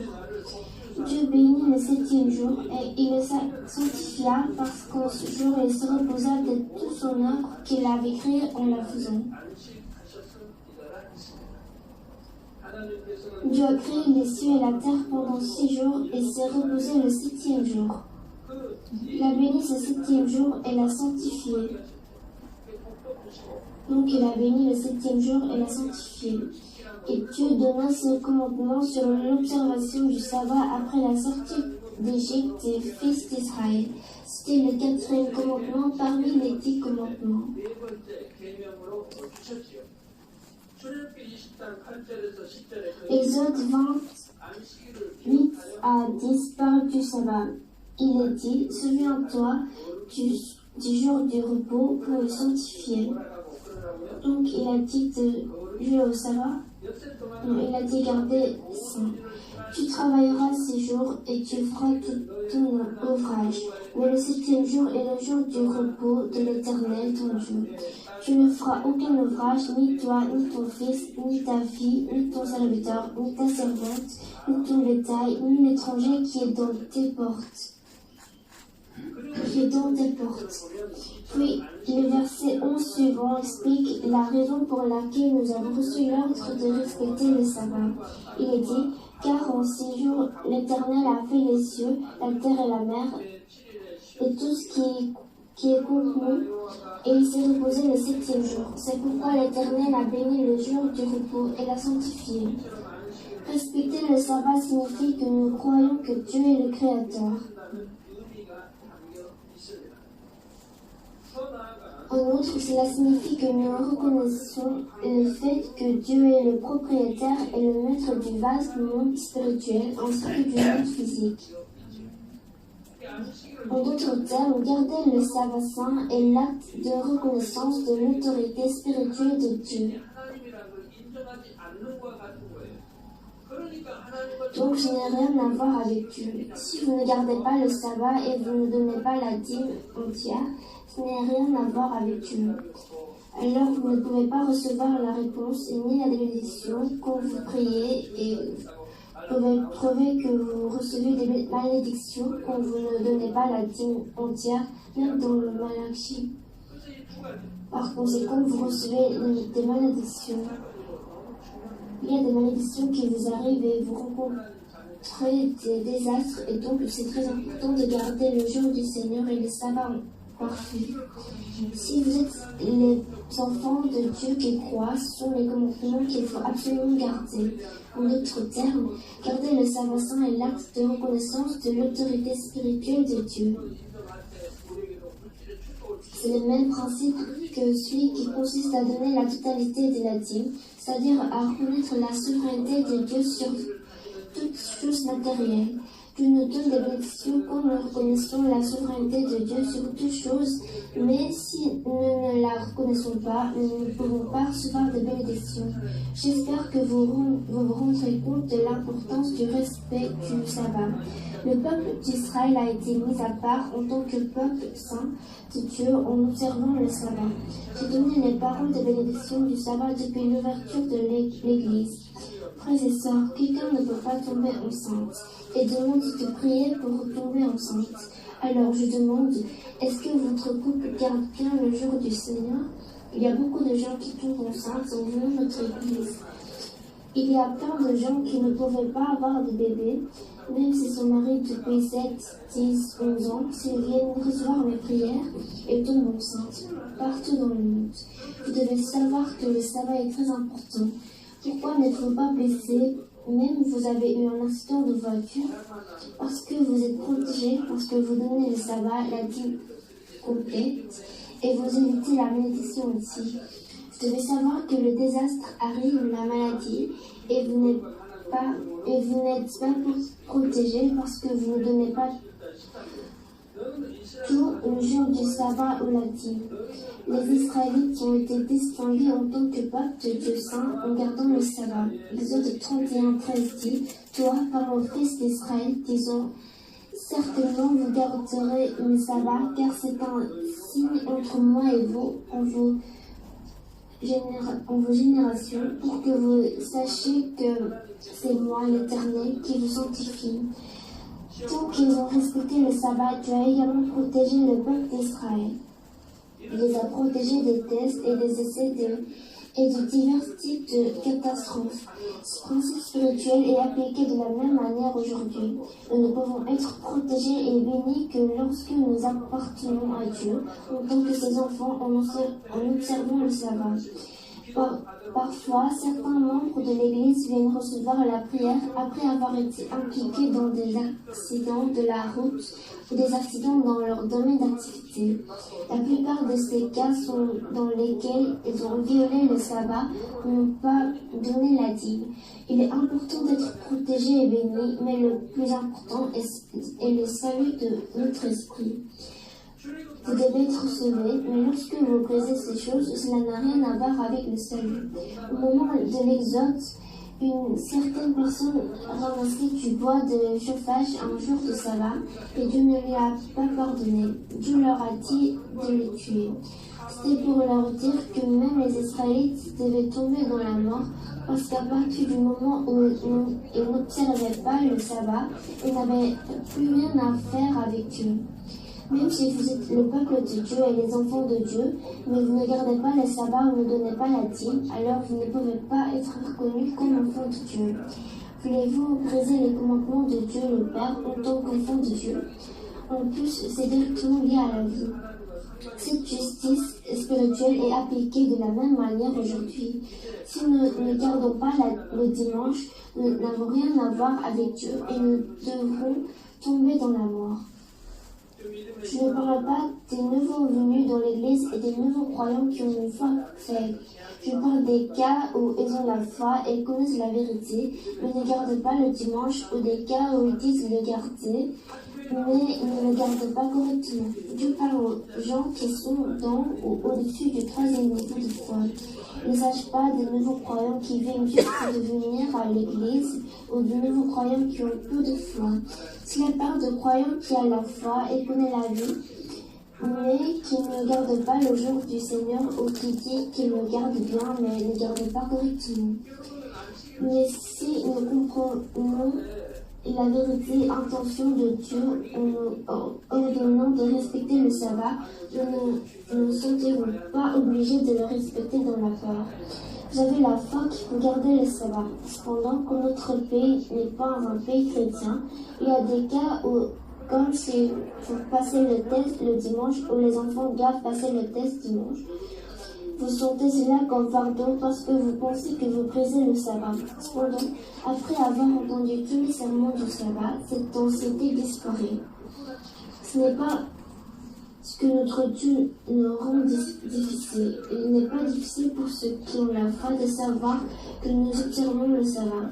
Dieu bénit le 7e jour, et il le sanctifia, parce qu'en ce jour il se reposa de toute son œuvre qu'il avait créée en la faisant. » Dieu a créé les cieux et la terre pendant 6 jours et s'est reposé le 7e jour. Il a béni ce 7e jour et l'a sanctifié. Donc il a béni le 7e jour et l'a sanctifié. Et Dieu donna ce commandement sur l'observation du sabbat après la sortie d'Égypte des fils d'Israël. C'était le 4e commandement parmi les 10 commandements. Exode 20:8-10 parle du sabbat. Il est dit, souviens-toi du jour du repos pour le sanctifier. Donc il a dit de jouer au sabbat. Non, il a dit garder saint. Tu travailleras 6 jours et tu feras tout ton ouvrage. Mais le 7e jour est le jour du repos de l'Éternel, ton Dieu. Tu ne feras aucun ouvrage, ni toi, ni ton fils, ni ta fille, ni ton serviteur, ni ta servante, ni ton bétail, ni l'étranger qui est dans tes portes. Puis, le verset 11 suivant explique la raison pour laquelle nous avons reçu l'ordre de respecter le sabbat. Il est dit, car en 6 jours, l'Éternel a fait les cieux, la terre et la mer, et tout ce qui est contenu, et il s'est reposé le 7e jour. C'est pourquoi l'Éternel a béni le jour du repos et l'a sanctifié. Respecter le sabbat signifie que nous croyons que Dieu est le Créateur. En outre, cela signifie que nous reconnaissons le fait que Dieu est le propriétaire et le maître du vaste monde spirituel ainsi que du monde physique. En d'autres termes, garder le sabbat saint est l'acte de reconnaissance de l'autorité spirituelle de Dieu. Donc je n'ai rien à voir avec Dieu. Si vous ne gardez pas le sabbat et vous ne donnez pas la dîme entière, ce n'est rien à voir avec Dieu. Alors vous ne pouvez pas recevoir la réponse ni la bénédiction quand vous priez et vous pouvez prouver que vous recevez des malédictions quand vous ne donnez pas la dîme entière, même dans le Malachie. Par conséquent, vous recevez des malédictions. Il y a des malédictions qui vous arrivent et vous rencontrez des désastres, et donc c'est très important de garder le jour du Seigneur et le sabbat parfait. Si vous êtes les enfants de Dieu qui croient, ce sont les commandements qu'il faut absolument garder. En d'autres termes, garder le sabbat saint est l'acte de reconnaissance de l'autorité spirituelle de Dieu. C'est le même principe que celui qui consiste à donner la totalité de la dîme, c'est-à-dire à reconnaître la souveraineté de Dieu sur toutes choses matérielles. Dieu nous donne des bénédictions quand nous reconnaissons la souveraineté de Dieu sur toutes choses, mais si nous ne la reconnaissons pas, nous ne pouvons pas recevoir de bénédictions. J'espère que vous vous rendrez compte de l'importance du respect du sabbat. Le peuple d'Israël a été mis à part en tant que peuple saint de Dieu en observant le sabbat. J'ai donné les paroles de bénédiction du sabbat depuis l'ouverture de l'Église. Frères et sœurs, quelqu'un ne peut pas tomber enceinte et demande de prier pour tomber enceinte. Alors je demande, est-ce que votre couple garde bien le jour du Seigneur? Il y a beaucoup de gens qui tombent enceintes en venant de notre Église. Il y a plein de gens qui ne pouvaient pas avoir de bébé, même si son mari depuis 7, 10, 11 ans, s'ils viennent recevoir mes prières et tombent enceintes partout dans le monde. Vous devez savoir que le sabbat est très important. Pourquoi n'êtes-vous pas blessé, même vous avez eu un accident de voiture? Parce que vous êtes protégé, parce que vous donnez le sabbat, la dîme complète, et vous évitez la malédiction aussi. Vous devez savoir que le désastre arrive, la maladie, et vous n'êtes pas protégé parce que vous ne donnez pas tout le jour du sabbat ou la dîme. Les Israélites ont été distingués en tant que peuple de Dieu saint en gardant le sabbat. Exode 31:13 dit, toi, par le fils d'Israël, disons, certainement vous garderez le sabbat, car c'est un signe entre moi et vous, en vos générations, pour que vous sachiez que c'est moi, l'Éternel, qui vous sanctifie. Tant qu'ils ont respecté le sabbat, Dieu a également protégé le peuple d'Israël. Il les a protégés des tests et des essais et de divers types de catastrophes. Ce principe spirituel est appliqué de la même manière aujourd'hui. Nous ne pouvons être protégés et bénis que lorsque nous appartenons à Dieu, en tant que ses enfants, en observant le sabbat. Parfois, certains membres de l'Église viennent recevoir la prière après avoir été impliqués dans des accidents de la route ou des accidents dans leur domaine d'activité. La plupart de ces cas sont dans lesquels ils ont violé le sabbat ou n'ont pas donné la dîme. Il est important d'être protégé et béni, mais le plus important est le salut de notre esprit. Vous devez être sauvé, mais lorsque vous brisez ces choses, cela n'a rien à voir avec le salut. Au moment de l'Exode, Une certaine personne ramassait du bois de chauffage un jour de sabbat et Dieu ne lui a pas pardonné. Dieu leur a dit de le tuer. C'était pour leur dire que même les Israélites devaient tomber dans la mort parce qu'à partir du moment où ils n'observaient pas le sabbat, ils n'avaient plus rien à faire avec Dieu. Même si vous êtes le peuple de Dieu et les enfants de Dieu, mais vous ne gardez pas le sabbat ou ne donnez pas la dîme, alors vous ne pouvez pas être reconnus comme enfants de Dieu. Voulez-vous briser les commandements de Dieu le Père en tant qu'enfant de Dieu? En plus, c'est directement lié à la vie. Cette justice spirituelle est appliquée de la même manière aujourd'hui. Si nous ne gardons pas le dimanche, nous n'avons rien à voir avec Dieu et nous devrons tomber dans la mort. Je ne parle pas des nouveaux venus dans l'Église et des nouveaux croyants qui ont une foi faible. Je parle des cas où ils ont la foi et connaissent la vérité, mais ne gardent pas le dimanche, ou des cas où ils disent le garder, mais ils ne le gardent pas correctement. Dieu parle aux gens qui sont dans ou au-dessus du 3e niveau de foi. Il ne s'agit pas des nouveaux croyants qui viennent juste pour venir à l'église ou de nouveaux croyants qui ont peu de foi. C'est la part de croyants qui a la foi et connaît la vie, mais qui ne garde pas le jour du Seigneur ou qui dit qu'il le garde bien mais ne garde pas correctement. Mais si nous comprenons la vérité intention de Dieu en nous ordonnant de respecter le sabbat, nous ne nous sentirons pas obligés de le respecter dans la peur. Vous avez la foi qu'il faut garder le sabbat. Cependant, comme notre pays n'est pas un pays chrétien, il y a des cas où, comme si vous passez le test le dimanche, ou les enfants doivent passer le test dimanche, vous sentez cela comme fardeau parce que vous pensez que vous brisez le sabbat. Cependant, après avoir entendu tous les sermons du sabbat, cette anxiété disparaît. Ce n'est pas ce que notre Dieu nous rend difficile. Il n'est pas difficile pour ceux qui ont la foi de savoir que nous observons le sabbat.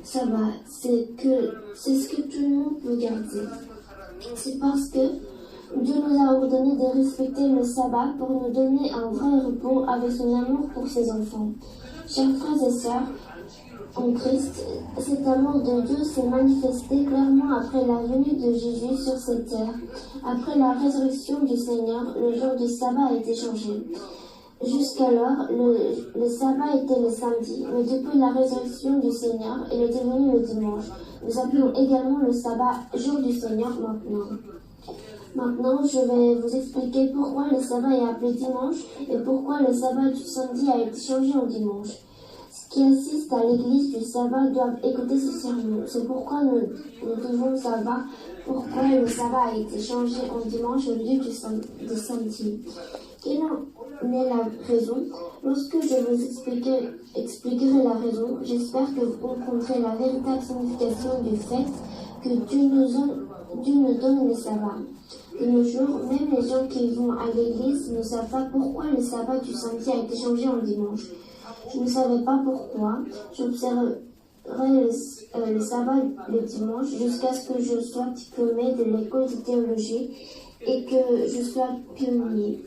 C'est ce que tout le monde peut garder. C'est parce que Dieu nous a ordonné de respecter le sabbat pour nous donner un vrai repos avec son amour pour ses enfants. Chers frères et sœurs, en Christ, cet amour de Dieu s'est manifesté clairement après la venue de Jésus sur cette terre. Après la résurrection du Seigneur, le jour du sabbat a été changé. Jusqu'alors, le sabbat était le samedi, mais depuis la résurrection du Seigneur, il est devenu le dimanche. Nous appelons également le sabbat jour du Seigneur maintenant. Maintenant, je vais vous expliquer pourquoi le sabbat est appelé dimanche et pourquoi le sabbat du samedi a été changé en dimanche. Ceux qui assistent à l'église du sabbat doivent écouter ce sermon. C'est pourquoi nous devons savoir pourquoi le sabbat a été changé en dimanche au lieu du samedi. Quelle en est la raison? Lorsque je vous expliquerai la raison, j'espère que vous comprendrez la véritable signification du fait que Dieu nous donne le sabbat. De nos jours, même les gens qui vont à l'église ne savent pas pourquoi le sabbat du samedi a été changé en dimanche. Je ne savais pas pourquoi. J'observerai le sabbat le dimanche jusqu'à ce que je sois diplômée de l'école de théologie et que je sois pionnier.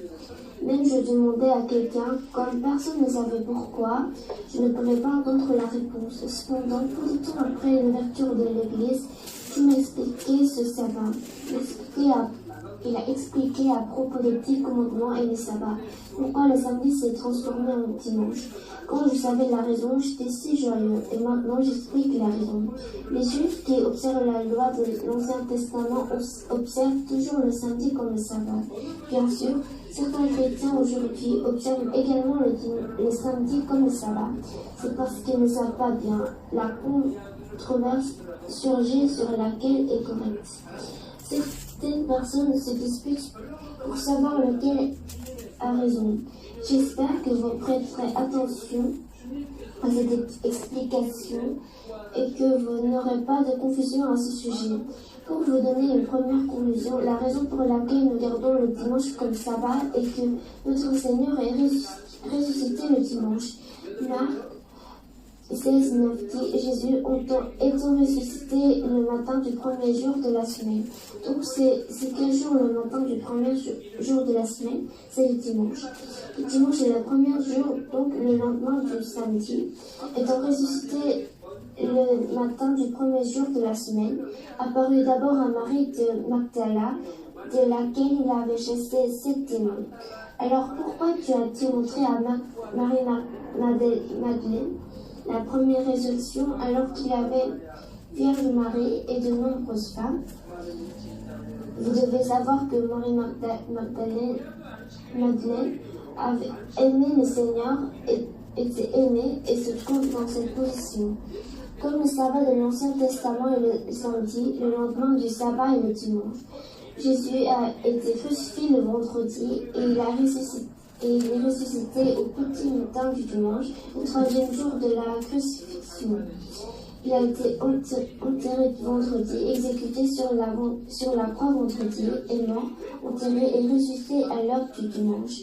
Même je demandais à quelqu'un, comme personne ne savait pourquoi, je ne pouvais pas entendre la réponse. Cependant, peu de temps après l'ouverture de l'église, tu m'expliquais ce sabbat. Il a expliqué à propos des 10 commandements et des sabbats, pourquoi le samedi s'est transformé en dimanche. Quand je savais la raison, j'étais si joyeux, et maintenant j'explique la raison. Les Juifs qui observent la loi de l'Ancien Testament observent toujours le samedi comme le sabbat. Bien sûr, certains chrétiens aujourd'hui observent également le samedi comme le sabbat. C'est parce qu'ils ne savent pas bien. La controverse surgit sur laquelle est correcte. Certaines personnes se disputent pour savoir lequel a raison. J'espère que vous prêterez attention à cette explication et que vous n'aurez pas de confusion à ce sujet. Pour vous donner une première conclusion, la raison pour laquelle nous gardons le dimanche comme sabbat est que notre Seigneur est ressuscité le dimanche. Marc 16:9 dit Jésus étant ressuscité le matin du premier jour de la semaine. Donc c'est quel jour le matin du premier jour de la semaine? C'est le dimanche. Le dimanche est le premier jour, donc le lendemain du samedi. Étant ressuscité le matin du premier jour de la semaine, apparut d'abord à Marie de Magdala, de laquelle il avait chassé 7 démons. Alors pourquoi tu as-tu montré à Marie-Madeleine la première résurrection alors qu'il y avait Vierge Marie et de nombreuses femmes? Vous devez savoir que Marie-Madeleine avait aimé le Seigneur, était aimée et se trouve dans cette position. Comme le sabbat de l'Ancien Testament est le samedi, le lendemain du sabbat est le dimanche. Jésus a été crucifié le vendredi et il est ressuscité au petit matin du dimanche, le 3e jour de la crucifixion. Il a été enterré vendredi, exécuté sur la croix vendredi, est mort, enterré et ressuscité à l'heure du dimanche.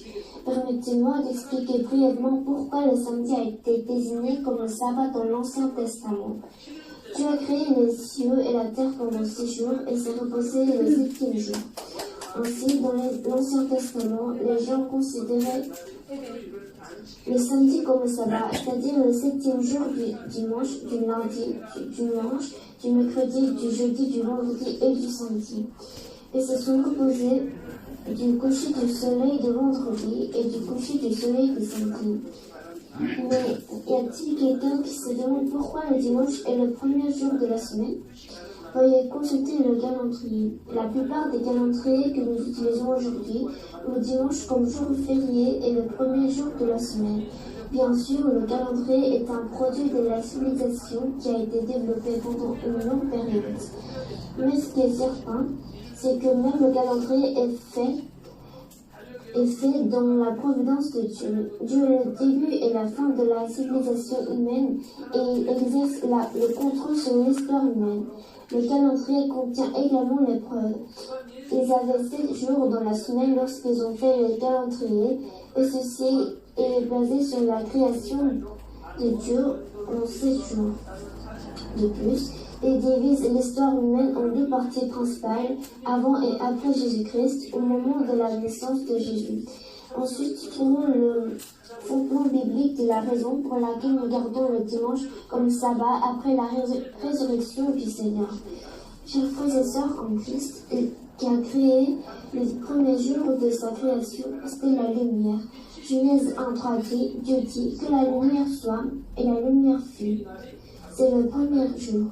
Permettez-moi d'expliquer brièvement pourquoi le samedi a été désigné comme le sabbat dans l'Ancien Testament. Dieu a créé les cieux et la terre pendant 6 jours et s'est reposé le 7e jour. Ainsi, dans l'Ancien Testament, les gens considéraient le samedi comme le sabbat, c'est-à-dire le 7e jour du dimanche, du lundi, du dimanche, du mercredi, du jeudi, du vendredi et du samedi. Et se sont reposés du coucher du soleil de vendredi et du coucher du soleil de samedi. Mais y a-t-il quelqu'un qui se demande pourquoi le dimanche est le premier jour de la semaine? Veuillez consulter le calendrier. La plupart des calendriers que nous utilisons aujourd'hui, le dimanche comme jour férié est le premier jour de la semaine. Bien sûr, le calendrier est un produit de la civilisation qui a été développé pendant une longue période. Mais ce qui est certain, c'est que même le calendrier est fait dans la providence de Dieu. Dieu est le début et la fin de la civilisation humaine et il exerce le contrôle sur l'histoire humaine. Le calendrier contient également les preuves. Ils avaient 7 jours dans la semaine lorsqu'ils ont fait le calendrier et ceci est basé sur la création de Dieu en 7 jours. De plus, ils divisent l'histoire humaine en 2 parties principales, avant et après Jésus-Christ, au moment de la naissance de Jésus. Ensuite, trouvons le fondement biblique de la raison pour laquelle nous gardons le dimanche comme sabbat après la résurrection du Seigneur. Chers frères et sœurs en Christ, qui a créé les premiers jours de sa création, c'était la lumière. Genèse 1:3 dit, Dieu dit que la lumière soit, et la lumière fut. C'est le premier jour.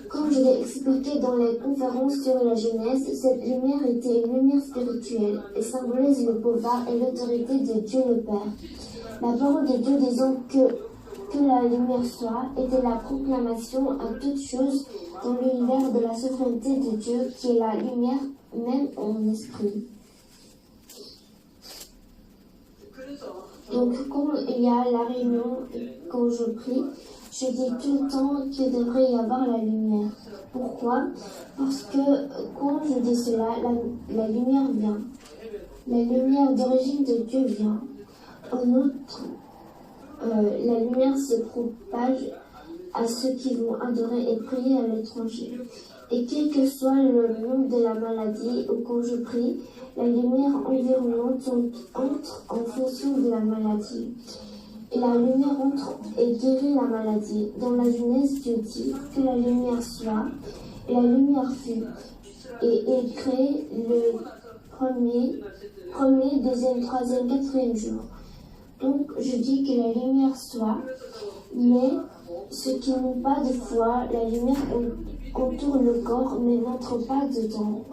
Comme je l'ai expliqué dans les conférences sur la Genèse, cette lumière était une lumière spirituelle et symbolise le pouvoir et l'autorité de Dieu le Père. La parole de Dieu disant que la lumière soit était la proclamation à toute chose dans l'univers de la souveraineté de Dieu qui est la lumière même en esprit. Donc quand il y a la réunion, quand je prie, je dis tout le temps qu'il devrait y avoir la lumière. Pourquoi? Parce que quand je dis cela, la lumière vient. La lumière d'origine de Dieu vient. En outre, la lumière se propage à ceux qui vont adorer et prier à l'étranger. Et quel que soit le nom de la maladie ou quand je prie, la lumière environnante entre en fonction de la maladie. Et la lumière entre et guérit la maladie. Dans la Genèse, Dieu dit que la lumière soit, et la lumière fut. Et il crée le premier, 2e, 3e, 4e jour. Donc, je dis que la lumière soit, mais ceux qui n'ont pas de foi, la lumière entoure le corps, mais n'entre pas dedans.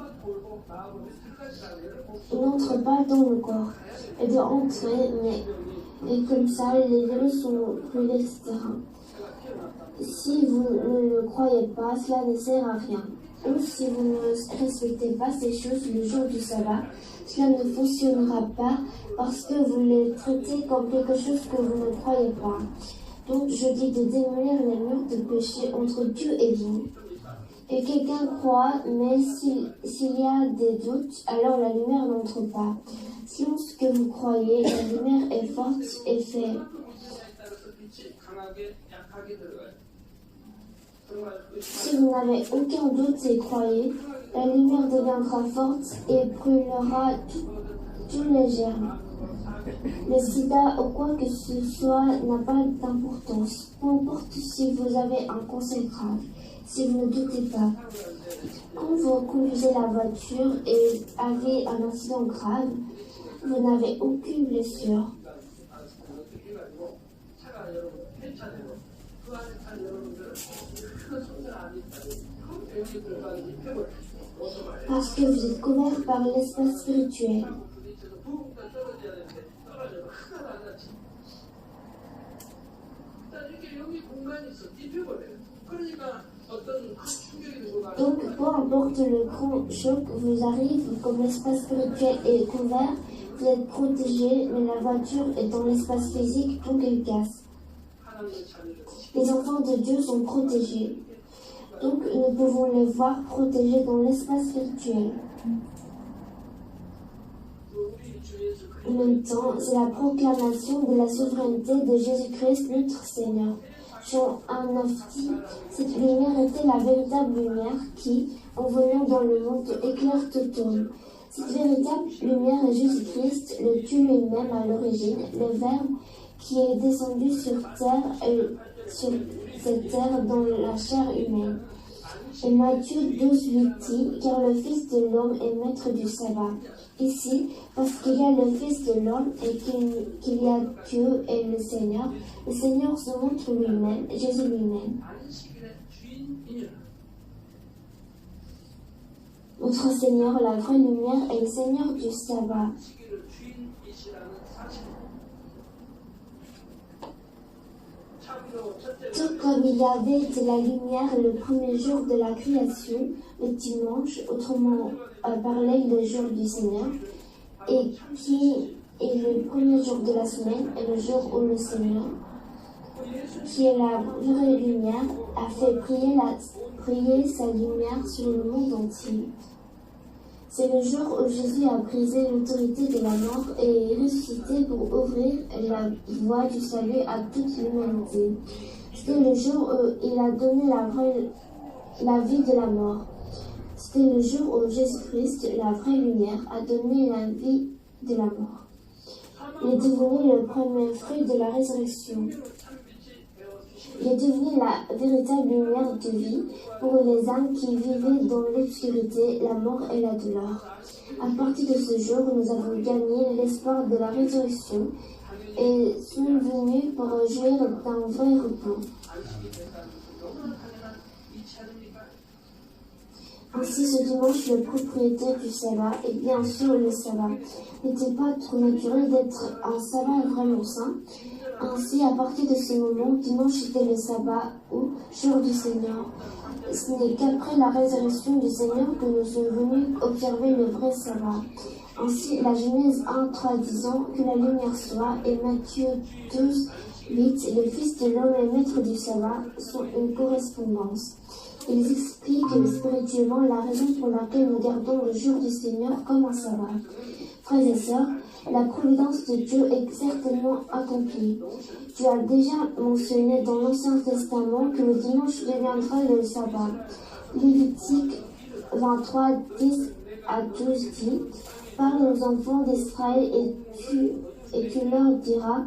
Il n'entre pas dans le corps. Elle doit entrer, et comme ça, les virus sont brûlés, etc. Si vous ne le croyez pas, cela ne sert à rien. Ou si vous ne respectez pas ces choses le jour du sabbat, cela ne fonctionnera pas parce que vous les traitez comme quelque chose que vous ne croyez pas. Donc je dis de démolir les murs de péché entre Dieu et vous. Et quelqu'un croit, mais s'il y a des doutes, alors la lumière n'entre pas. Selon ce que vous croyez, la lumière est forte et fait Si vous n'avez aucun doute et croyez, la lumière deviendra forte et brûlera tous les germes. Le sida ou quoi que ce soit n'a pas d'importance. Peu importe si vous avez un cancer grave, si vous ne doutez pas. Quand vous conduisez la voiture et avez un accident grave, vous n'avez aucune blessure. Parce que vous êtes couvert par l'espace spirituel. Donc, peu importe le grand choc vous arrive, comme l'espace spirituel est couvert, vous êtes protégé, mais la voiture est dans l'espace physique, donc elle casse. Les enfants de Dieu sont protégés, donc nous pouvons les voir protégés dans l'espace spirituel. En même temps, c'est la proclamation de la souveraineté de Jésus-Christ, notre Seigneur. Jean 1,9 dit, cette lumière était la véritable lumière qui, en venant dans le monde, éclaire tout homme. Cette véritable lumière est Jésus-Christ, le Dieu lui-même à l'origine, le Verbe qui est descendu sur cette terre dans la chair humaine. Et Matthieu 12,8 dit, car le Fils de l'homme est maître du sabbat. Ici, parce qu'il y a le Fils de l'homme et qu'il y a Dieu et le Seigneur se montre lui-même, Jésus lui-même. Notre Seigneur, la vraie lumière, est le Seigneur du sabbat. Tout comme il y avait de la lumière le premier jour de la création, le dimanche, autrement parlé le jour du Seigneur, et qui est le premier jour de la semaine, et le jour où le Seigneur, qui est la vraie lumière, a fait briller sa lumière sur le monde entier. C'est le jour où Jésus a brisé l'autorité de la mort et est ressuscité pour ouvrir la voie du salut à toute l'humanité. C'était le jour où il a donné la vie de la mort. C'était le jour où Jésus-Christ, la vraie lumière, a donné la vie de la mort. Il est devenu le premier fruit de la résurrection. Il est devenu la véritable lumière de vie pour les âmes qui vivaient dans l'obscurité, la mort et la douleur. À partir de ce jour, nous avons gagné l'espoir de la résurrection et sommes venus pour jouir d'un vrai repos. Ainsi, ce dimanche, le propriétaire du sabbat, et bien sûr le sabbat, n'était pas trop naturel d'être un sabbat vraiment saint. Ainsi, à partir de ce moment, dimanche était le sabbat ou jour du Seigneur. Ce n'est qu'après la résurrection du Seigneur que nous sommes venus observer le vrai sabbat. Ainsi, la Genèse 1:3 disant que la lumière soit et Matthieu 12:8, le Fils de l'homme et maître du sabbat, sont une correspondance. Ils expliquent spirituellement la raison pour laquelle nous gardons le jour du Seigneur comme un sabbat. Frères et sœurs, la providence de Dieu est certainement accomplie. Dieu a déjà mentionné dans l'Ancien Testament que le dimanche deviendra le sabbat. Lévitique 23:10 à 12 dit, « Parle aux enfants d'Israël et tu leur diras,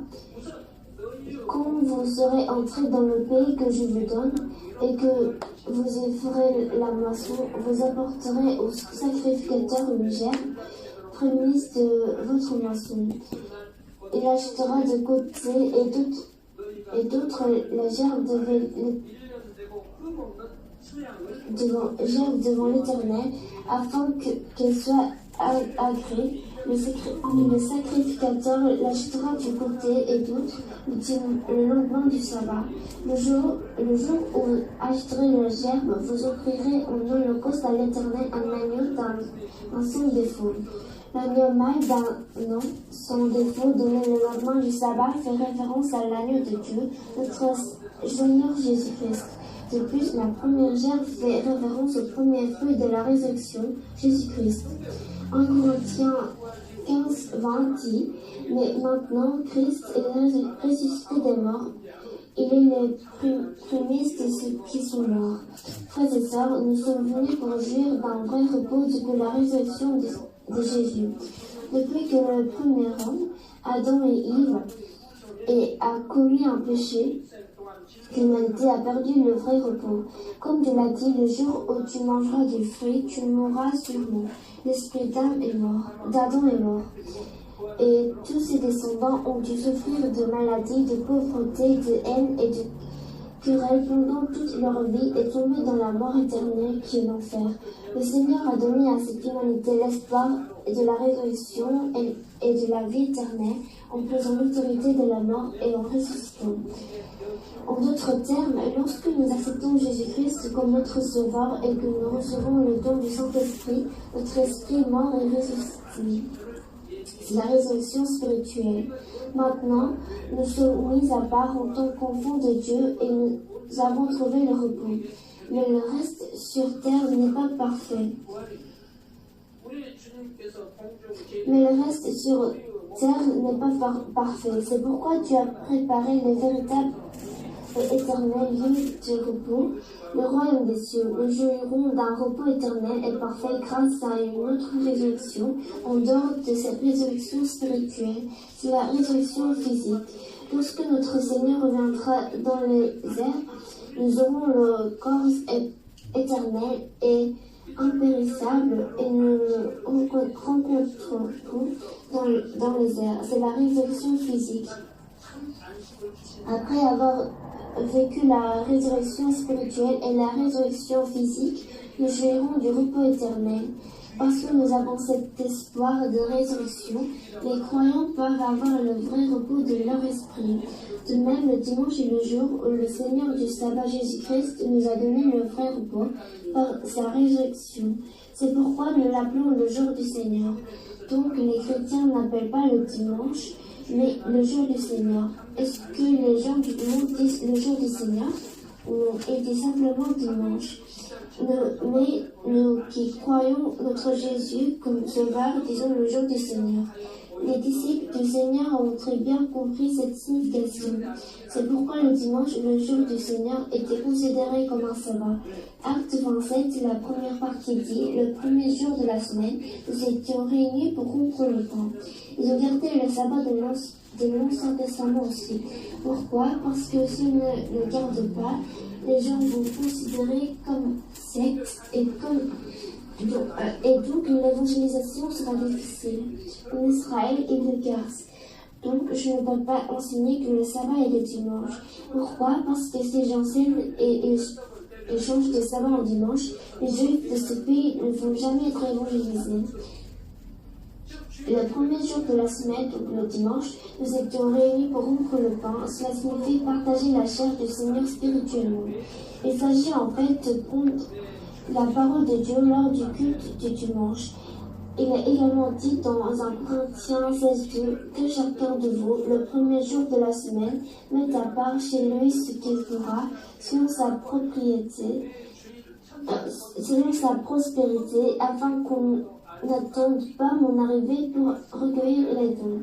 quand vous serez entrés dans le pays que je vous donne, et que vous y ferez la moisson, vous apporterez au sacrificateur une gerbe, prémisse de votre moisson. Il achetera de côté et d'autres la gerbe devant l'Éternel, afin qu'elle soit agréée. Le sacrificateur l'achètera du côté et d'autres le lendemain du sabbat. Le jour où vous achèterez la gerbe, vous offrirez en holocauste à l'Éternel un agneau d'un sans défaut. L'agneau mâle d'un an sans défaut donné le lendemain du sabbat fait référence à l'agneau de Dieu, notre Seigneur Jésus-Christ. De plus, la première gerbe fait référence au premier fruit de la résurrection, Jésus-Christ. 1 Corinthiens 15:20 dit, mais maintenant Christ est ressuscité des morts, Il est les prémices de ceux qui sont morts. Frères et sœurs, nous sommes venus pour jouir d'un vrai repos depuis la résurrection de Jésus. Depuis que le premier homme, Adam et Ève, a commis un péché, l'humanité a perdu le vrai repos. Comme tu l'as dit, le jour où tu mangeras du fruit, tu mourras sûrement. L'esprit d'Adam est mort. Et tous ses descendants ont dû souffrir de maladies, de pauvreté, de haine et de querelles pendant toute leur vie et tomber dans la mort éternelle qui est l'enfer. Le Seigneur a donné à cette humanité l'espoir de la résurrection et de la vie éternelle en faisant l'autorité de la mort et en ressuscitant. En d'autres termes, lorsque nous acceptons Jésus-Christ comme notre Sauveur et que nous recevons le don du Saint-Esprit, notre esprit mort est ressuscité. C'est la résurrection spirituelle. Maintenant, nous sommes mis à part en tant qu'enfants de Dieu et nous avons trouvé le repos. Mais le reste sur terre n'est pas parfait. C'est pourquoi tu as préparé les véritables et éternel lieu de repos, le royaume des cieux. Nous jouirons d'un repos éternel et parfait grâce à une autre résurrection en dehors de cette résurrection spirituelle. C'est la résurrection physique. Lorsque notre Seigneur reviendra dans les airs, nous aurons le corps éternel et impérissable et nous le rencontrerons dans les airs. C'est la résurrection physique. Après avoir vécu la résurrection spirituelle et la résurrection physique, nous jouirons du repos éternel. Parce que nous avons cet espoir de résurrection, les croyants peuvent avoir le vrai repos de leur esprit. De même, le dimanche est le jour où le Seigneur du sabbat Jésus-Christ nous a donné le vrai repos par sa résurrection. C'est pourquoi nous l'appelons le jour du Seigneur. Donc les chrétiens n'appellent pas le dimanche, mais le jour du Seigneur. Est-ce que les gens du monde disent le jour du Seigneur? Non, ils disent simplement dimanche. Mais nous qui croyons notre Jésus comme Sauveur, disons le jour du Seigneur. Les disciples du Seigneur ont très bien compris cette signification. C'est pourquoi le dimanche, le jour du Seigneur, était considéré comme un sabbat. Acte 27, la première partie dit, le premier jour de la semaine, nous étions réunis pour rompre le pain. Ils ont gardé le sabbat de l'Ancien Testament aussi. Pourquoi? Parce que s'ils ne le gardent pas, les gens vont considérer comme secte et donc l'évangélisation sera difficile. En Israël, ils le gardent. Donc je ne peux pas enseigner que le sabbat est le dimanche. Pourquoi? Parce que si j'enseigne et ils changent de sabbat en dimanche, les juifs de ce pays ne vont jamais être évangélisés. Le premier jour de la semaine, donc le dimanche, nous étions réunis pour rompre le pain. Cela signifie partager la chair du Seigneur spirituellement. Il s'agit en fait de prendre la parole de Dieu lors du culte du dimanche. Il est également dit dans 1 Corinthiens 16:2 que chacun de vous, le premier jour de la semaine, mette à part chez lui ce qu'il fera selon sa prospérité, afin qu'on n'attende pas mon arrivée pour recueillir les dons.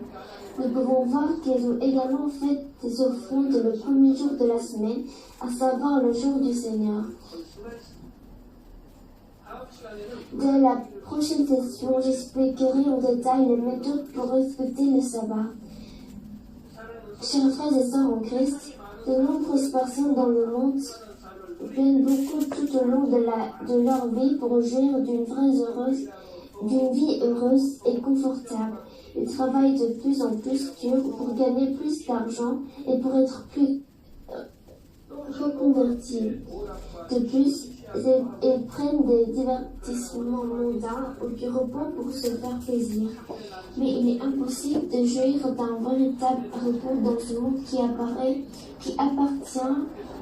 Nous pouvons voir qu'ils ont également fait des offrandes le premier jour de la semaine, à savoir le jour du Seigneur. Dès la prochaine session, j'expliquerai en détail les méthodes pour respecter le sabbat. Chers frères et sœurs en Christ, de nombreuses personnes dans le monde viennent beaucoup tout au long de leur vie pour jouir d'une vie heureuse et confortable. Ils travaillent de plus en plus dur pour gagner plus d'argent et pour être plus reconvertis. De plus, ils prennent des divertissements mondains ou du repos pour se faire plaisir. Mais il est impossible de jouir d'un véritable repos dans ce monde qui appartient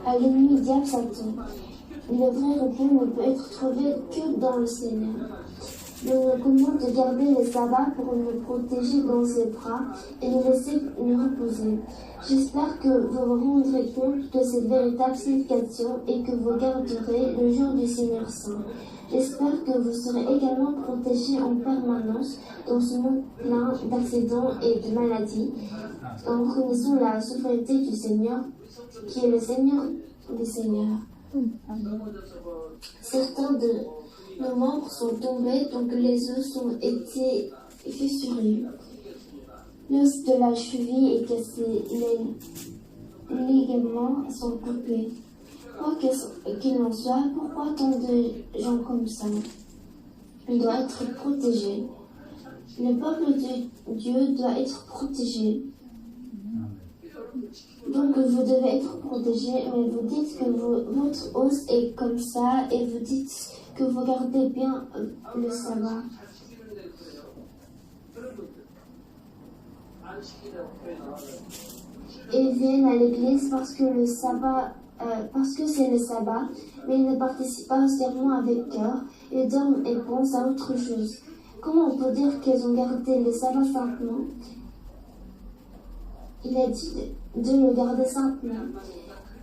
à l'ennemi diable Satan. Le vrai repos ne peut être trouvé que dans le Seigneur. Il nous commande de garder le sabbat pour nous protéger dans ses bras et nous laisser nous reposer. J'espère que vous vous rendrez compte de cette véritable signification et que vous garderez le jour du Seigneur Saint. J'espère que vous serez également protégés en permanence dans ce monde plein d'accidents et de maladies en reconnaissant la souveraineté du Seigneur, qui est le Seigneur des Seigneurs. Certains de nos membres sont tombés, donc les os ont été fissurés. L'os de la cheville est cassé, les ligaments sont coupés. Quoi qu'il en soit, pourquoi tant de gens comme ça? Il doit être protégé. Le peuple de Dieu doit être protégé. Donc vous devez être protégé, mais vous dites que votre os est comme ça et vous dites que vous gardez bien le sabbat. Ils viennent à l'église parce que c'est le sabbat, mais ils ne participent pas au serment avec cœur, ils dorment et pensent à autre chose. Comment on peut dire qu'ils ont gardé le sabbat simplement? Il a dit de le garder simplement.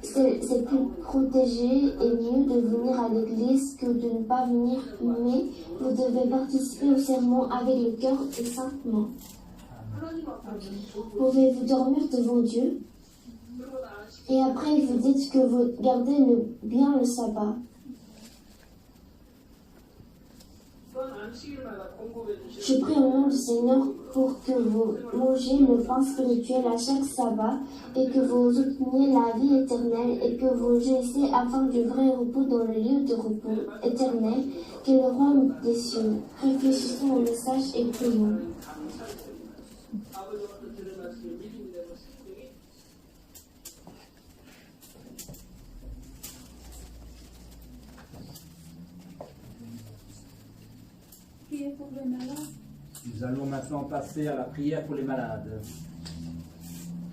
C'est plus protégé et mieux de venir à l'église que de ne pas venir, mais vous devez participer au serment avec le cœur et simplement. Pouvez-vous dormir devant Dieu? Et après, vous dites que vous gardez bien le sabbat. Je prie au nom du Seigneur pour que vous mangiez le pain spirituel à chaque sabbat et que vous obteniez la vie éternelle et que vous jouissiez afin du vrai repos dans le lieu de repos éternel qu'est le royaume des cieux. Réfléchissons au message et prions. Pour les malades. Nous allons maintenant passer à la prière pour les malades.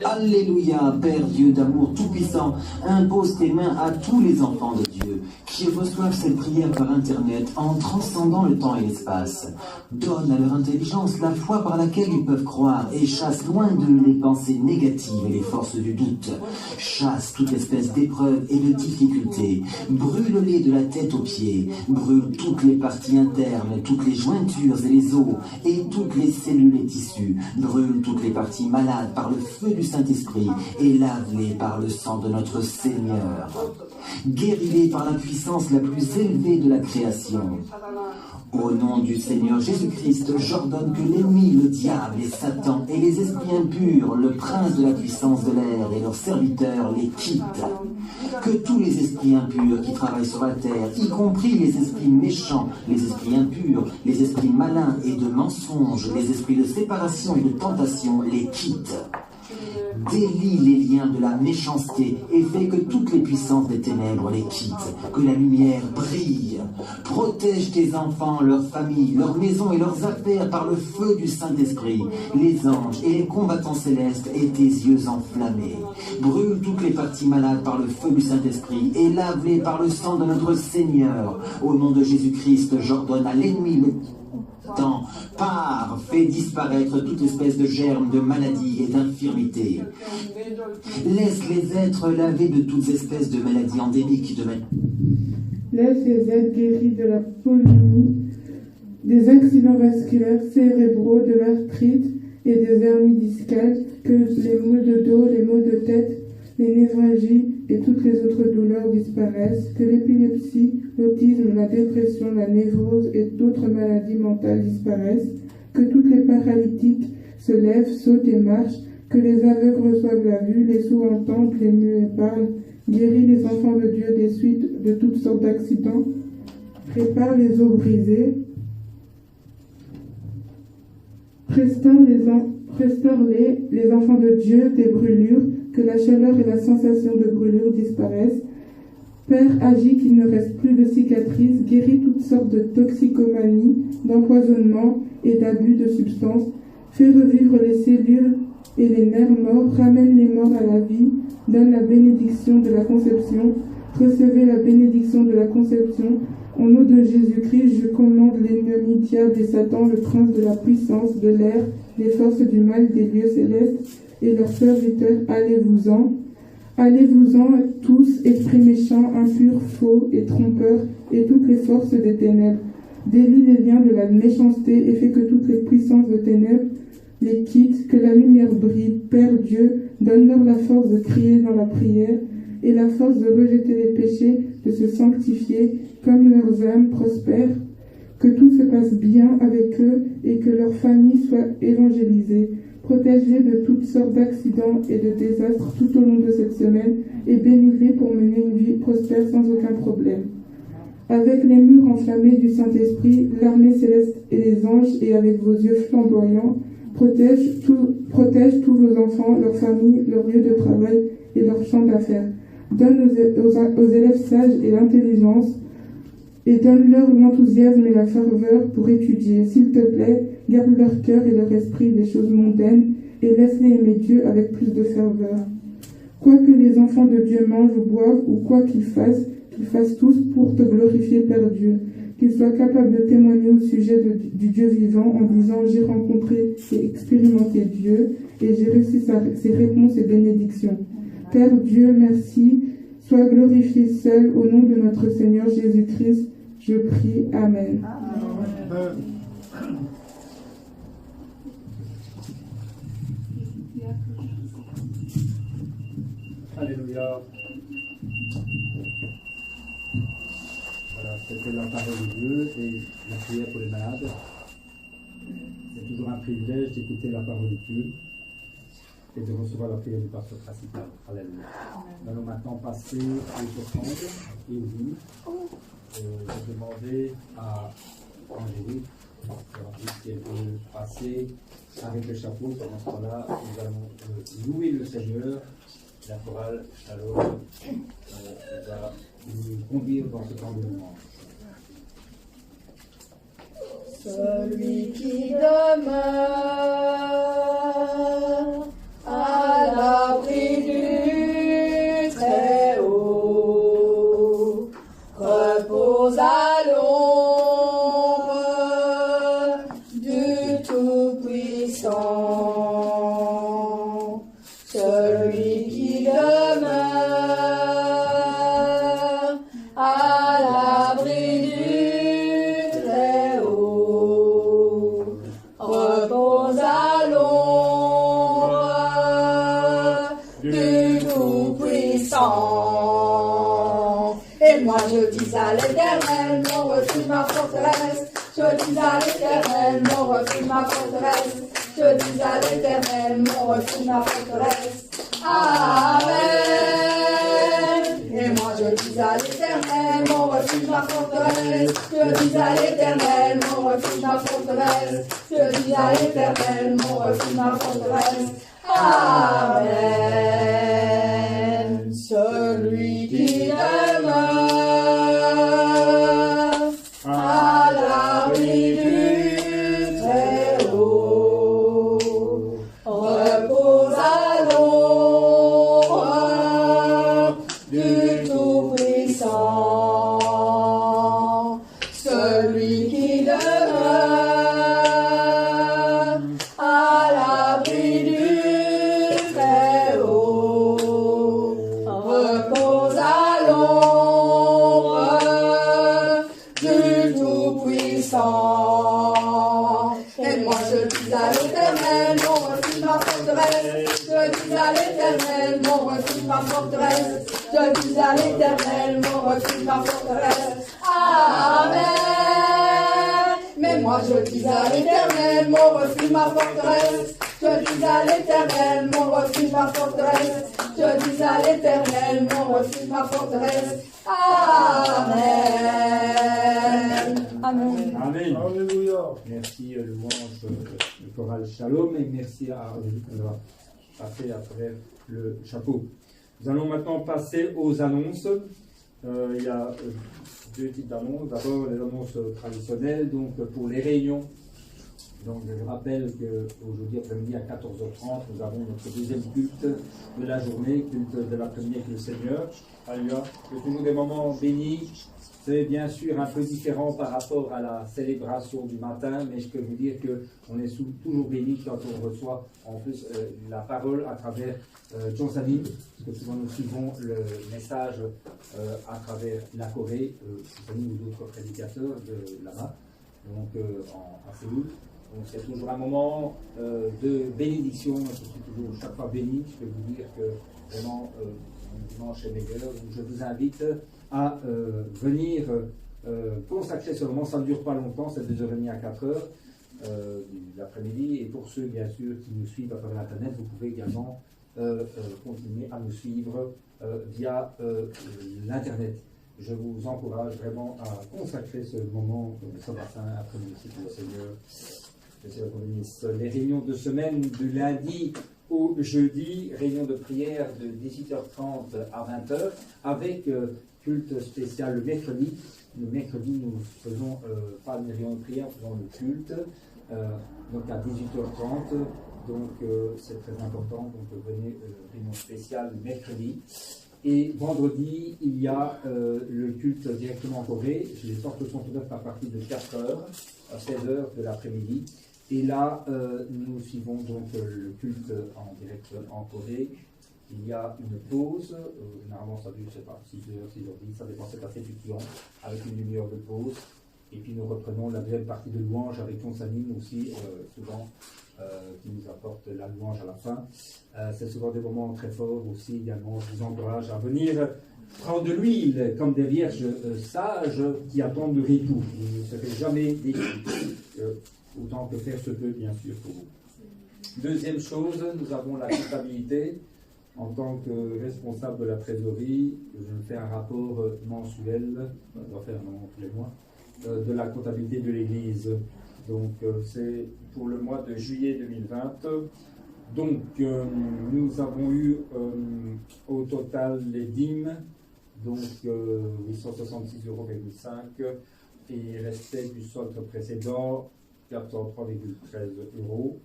Alléluia, Père Dieu d'amour tout-puissant, impose tes mains à tous les enfants de Dieu qui reçoivent cette prière par Internet en transcendant le temps et l'espace. Donne à leur intelligence la foi par laquelle ils peuvent croire et chasse loin d'eux les pensées négatives et les forces du doute. Chasse toute espèce d'épreuve et de difficulté. Brûle-les de la tête aux pieds. Brûle toutes les parties internes, toutes les jointures et les os et toutes les cellules et tissus. Brûle toutes les parties malades par le feu du Saint-Esprit et lave-les par le sang de notre Seigneur. Guéris-les par la puissance la plus élevée de la création. Au nom du Seigneur Jésus-Christ, j'ordonne que l'ennemi, le diable et Satan et les esprits impurs, le prince de la puissance de l'air et leurs serviteurs les quittent. Que tous les esprits impurs qui travaillent sur la terre, y compris les esprits méchants, les esprits impurs, les esprits malins et de mensonges, les esprits de séparation et de tentation, les quittent. Délie les liens de la méchanceté et fais que toutes les puissances des ténèbres les quittent, que la lumière brille. Protège tes enfants, leurs familles, leurs maisons et leurs affaires par le feu du Saint-Esprit, les anges et les combattants célestes et tes yeux enflammés. Brûle toutes les parties malades par le feu du Saint-Esprit et lave-les par le sang de notre Seigneur. Au nom de Jésus-Christ, j'ordonne à l'ennemi le temps, pars, fais disparaître toute espèce de germe, de maladie et d'infirmité. Laisse les êtres lavés de toutes espèces de maladies endémiques de Laisse les êtres guéris de la polynie, des accidents vasculaires cérébraux, de l'arthrite et des hernies discales, que les maux de dos, les maux de tête, les névralgies et toutes les autres douleurs disparaissent, que l'épilepsie, l'autisme, la dépression, la névrose et d'autres maladies mentales disparaissent, que toutes les paralytiques se lèvent, sautent et marchent, que les aveugles reçoivent la vue, les sourds entendent, les muets parlent, guéris les enfants de Dieu des suites de toutes sortes d'accidents, prépare les os brisés, restaure-les, les enfants de Dieu, des brûlures, que la chaleur et la sensation de brûlure disparaissent. Père, agis qu'il ne reste plus de cicatrices, guéris toutes sortes de toxicomanie, d'empoisonnement et d'abus de substances, fais revivre les cellules et les nerfs morts, ramène les morts à la vie, donne la bénédiction de la conception, recevez la bénédiction de la conception. Au nom de Jésus-Christ, je commande l'ennemi diable et Satan, le prince de la puissance, de l'air, les forces du mal des lieux célestes et leurs serviteurs, allez-vous-en. Allez-vous-en tous, esprits méchants, impurs, faux et trompeurs, et toutes les forces des ténèbres. Délie les liens de la méchanceté et fais que toutes les puissances de ténèbres les quitte, que la lumière brille. Père Dieu, donne-leur la force de crier dans la prière et la force de rejeter les péchés, de se sanctifier, comme leurs âmes prospèrent. Que tout se passe bien avec eux et que leur famille soit évangélisée. Protège-les de toutes sortes d'accidents et de désastres tout au long de cette semaine et bénis-les pour mener une vie prospère sans aucun problème. Avec les murs enflammés du Saint-Esprit, l'armée céleste et les anges, et avec vos yeux flamboyants, protège tous vos enfants, leurs familles, leur lieu de travail et leur champ d'affaires. Donne aux élèves sages et l'intelligence, et donne-leur l'enthousiasme et la ferveur pour étudier. S'il te plaît, garde leur cœur et leur esprit des choses mondaines, et laisse-les aimer Dieu avec plus de ferveur. Quoi que les enfants de Dieu mangent ou boivent, ou quoi qu'ils fassent tous pour te glorifier, Père Dieu. Qu'ils soient capables de témoigner au sujet du Dieu vivant en disant « J'ai rencontré et expérimenté Dieu, et j'ai reçu ses réponses et bénédictions. » Père Dieu, merci. Sois glorifié seul au nom de notre Seigneur Jésus-Christ. Je prie. Amen. Alléluia. Voilà, c'était la parole de Dieu et la prière pour les malades. C'est toujours un privilège d'écouter la parole de Dieu et de recevoir la prière du pasteur principal. Alléluia. Nous allons maintenant passer aux offrandes et aux dîmes. Je vais demander à Angélique si elle peut passer avec le chapeau. Pendant ce temps-là, nous allons louer le Seigneur. La chorale Shalom va nous conduire dans ce temps de louange. Celui qui demeure à l'abri du Très-Haut repose à l'ombre du Tout-Puissant. Celui qui demeure à l'abri du Très-Haut repose à l'ombre du Tout-Puissant. Et moi je dis à l'Éternel, mon refuge, ma forteresse. Je dis à l'Éternel, mon refuge, ma forteresse. Je dis à l'Éternel, mon refuge, ma forteresse. Amen. Et moi je dis à l'Éternel, mon refuge, ma forteresse. Je dis à l'Éternel, mon refuge, ma forteresse. Je dis à l'Éternel, mon refuge, ma forteresse. Amen. Celui qui demeure à l'abri du Très-Haut repose à l'ombre du Tout-Puissant. Celui qui demeure à l'abri du Très-Haut repose à l'ombre du Tout-Puissant. Et moi je dis à l'Éternel, mon refuge, ma forteresse. Je dis à l'Éternel, mon refuge, ma forteresse. Je dis à l'Éternel, mon refuge, ma forteresse. Amen. Mais moi je dis à l'Éternel, mon refuge, ma forteresse. Je dis à l'Éternel, mon refuge, ma forteresse. Je dis à l'Éternel, mon refuge, ma forteresse. Amen. Amen. Amen. Alléluia. Merci, louange, le choral Shalom, et merci à Angélique qui va passer après le chapeau. Nous allons maintenant passer aux annonces. Il y a deux types d'annonces. D'abord, les annonces traditionnelles, donc pour les réunions. Donc, je rappelle qu'aujourd'hui après-midi à 14h30, nous avons notre deuxième culte de la journée, culte de l'après-midi avec le Seigneur. Alléluia. C'est toujours des moments bénis. C'est bien sûr un peu différent par rapport à la célébration du matin, mais je peux vous dire qu'on est toujours béni quand on reçoit en plus la parole à travers John Sani, parce que souvent nous suivons le message à travers la Corée, Sani ou d'autres prédicateurs de là-bas, donc à Séoul. Donc c'est toujours un moment de bénédiction. Je suis toujours chaque fois béni. Je peux vous dire que vraiment, mon dimanche est meilleur. Donc je vous invite à venir consacrer ce moment. Ça ne dure pas longtemps, c'est 2h30 à 4h de l'après-midi. Et pour ceux, bien sûr, qui nous suivent à travers Internet, vous pouvez également continuer à nous suivre via l'Internet. Je vous encourage vraiment à consacrer ce moment ce matin après-midi pour le Seigneur. Les réunions de semaine du lundi au jeudi, réunion de prière de 18h30 à 20h, avec culte spécial le mercredi. Le mercredi, nous faisons pas une réunion de prière, nous faisons le culte, donc à 18h30. Donc c'est très important, donc venez réunion spéciale le mercredi. Et vendredi, il y a le culte directement en Corée. Les portes sont ouvertes à partir de 4h à 16h de l'après-midi. Et là, nous suivons donc le culte en direct en Corée. Il y a une pause. Généralement, ça dure, je ne sais pas, 6h, 6h10, ça dépend, c'est assez fluctuant, avec une demi-heure de pause. Et puis nous reprenons la deuxième partie de louange avec Constanine aussi, souvent, qui nous apporte la louange à la fin. C'est souvent des moments très forts aussi également. Je vous encourage à venir prendre de l'huile comme des vierges sages qui attendent le époux. Vous ne serez jamais déçus, autant que faire se peut, bien sûr, pour vous. Deuxième chose, nous avons la comptabilité. En tant que responsable de la trésorerie, je fais un rapport mensuel, on doit faire tous les mois, de la comptabilité de l'Église. Donc c'est pour le mois de juillet 2020. Donc nous avons eu au total les dîmes, donc 866,5 €, et il restait du solde précédent 403,13 €.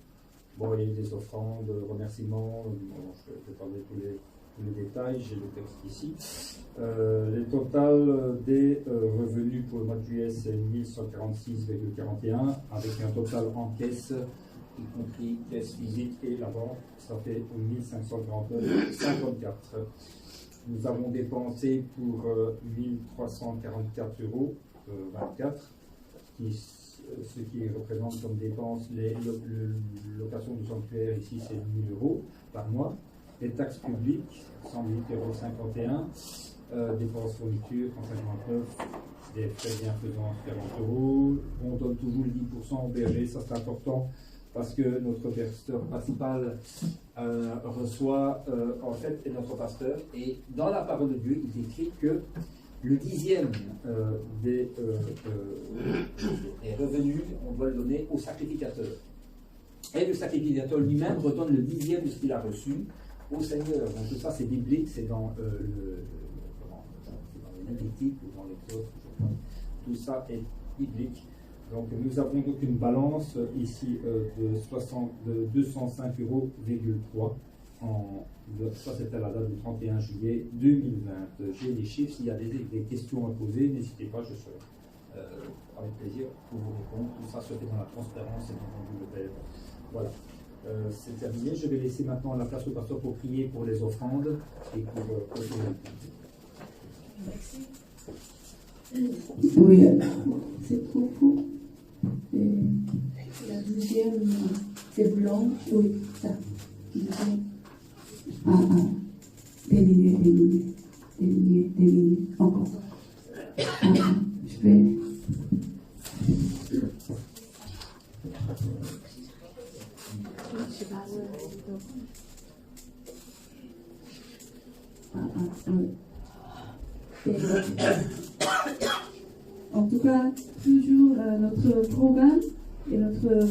Bon, il y a eu des offrandes, remerciements, je vais parler tous les détails, j'ai le texte ici. Le total des revenus pour le mois de juillet, c'est 1146,41, avec un total en caisse, y compris caisse physique et la banque, ça fait 1549,54. Nous avons dépensé pour 1344,24 €, ce qui représente comme dépense les locations du sanctuaire, ici c'est 1000 € par mois, les taxes publiques 108,51 €, dépenses fourniture 159, des frais bienfaisance 40 €. On donne toujours les 10% au berger, ça c'est important parce que notre pasteur principal reçoit en fait est notre pasteur, et dans la parole de Dieu il écrit que le 10e des revenus, on doit le donner au sacrificateur. Et le sacrificateur lui-même redonne le 10e de ce qu'il a reçu au Seigneur. Donc tout ça c'est biblique, c'est dans le Lévitique ou dans l'Exode. Tout ça est biblique. Donc nous avons donc une balance ici de 205,3 €. Ça c'était la date du 31 juillet 2020. J'ai les chiffres, s'il y a des questions à poser, n'hésitez pas, je serai avec plaisir pour vous répondre. Tout ça se fait dans la transparence et dans le Père. Voilà, c'est terminé. Je vais laisser maintenant la place au pasteur pour prier pour les offrandes et pour Merci. Oui, c'est trop fou. La deuxième, c'est blanc. Oui, ça. Des milliers, encore. Je vais. En tout cas, toujours notre programme et notre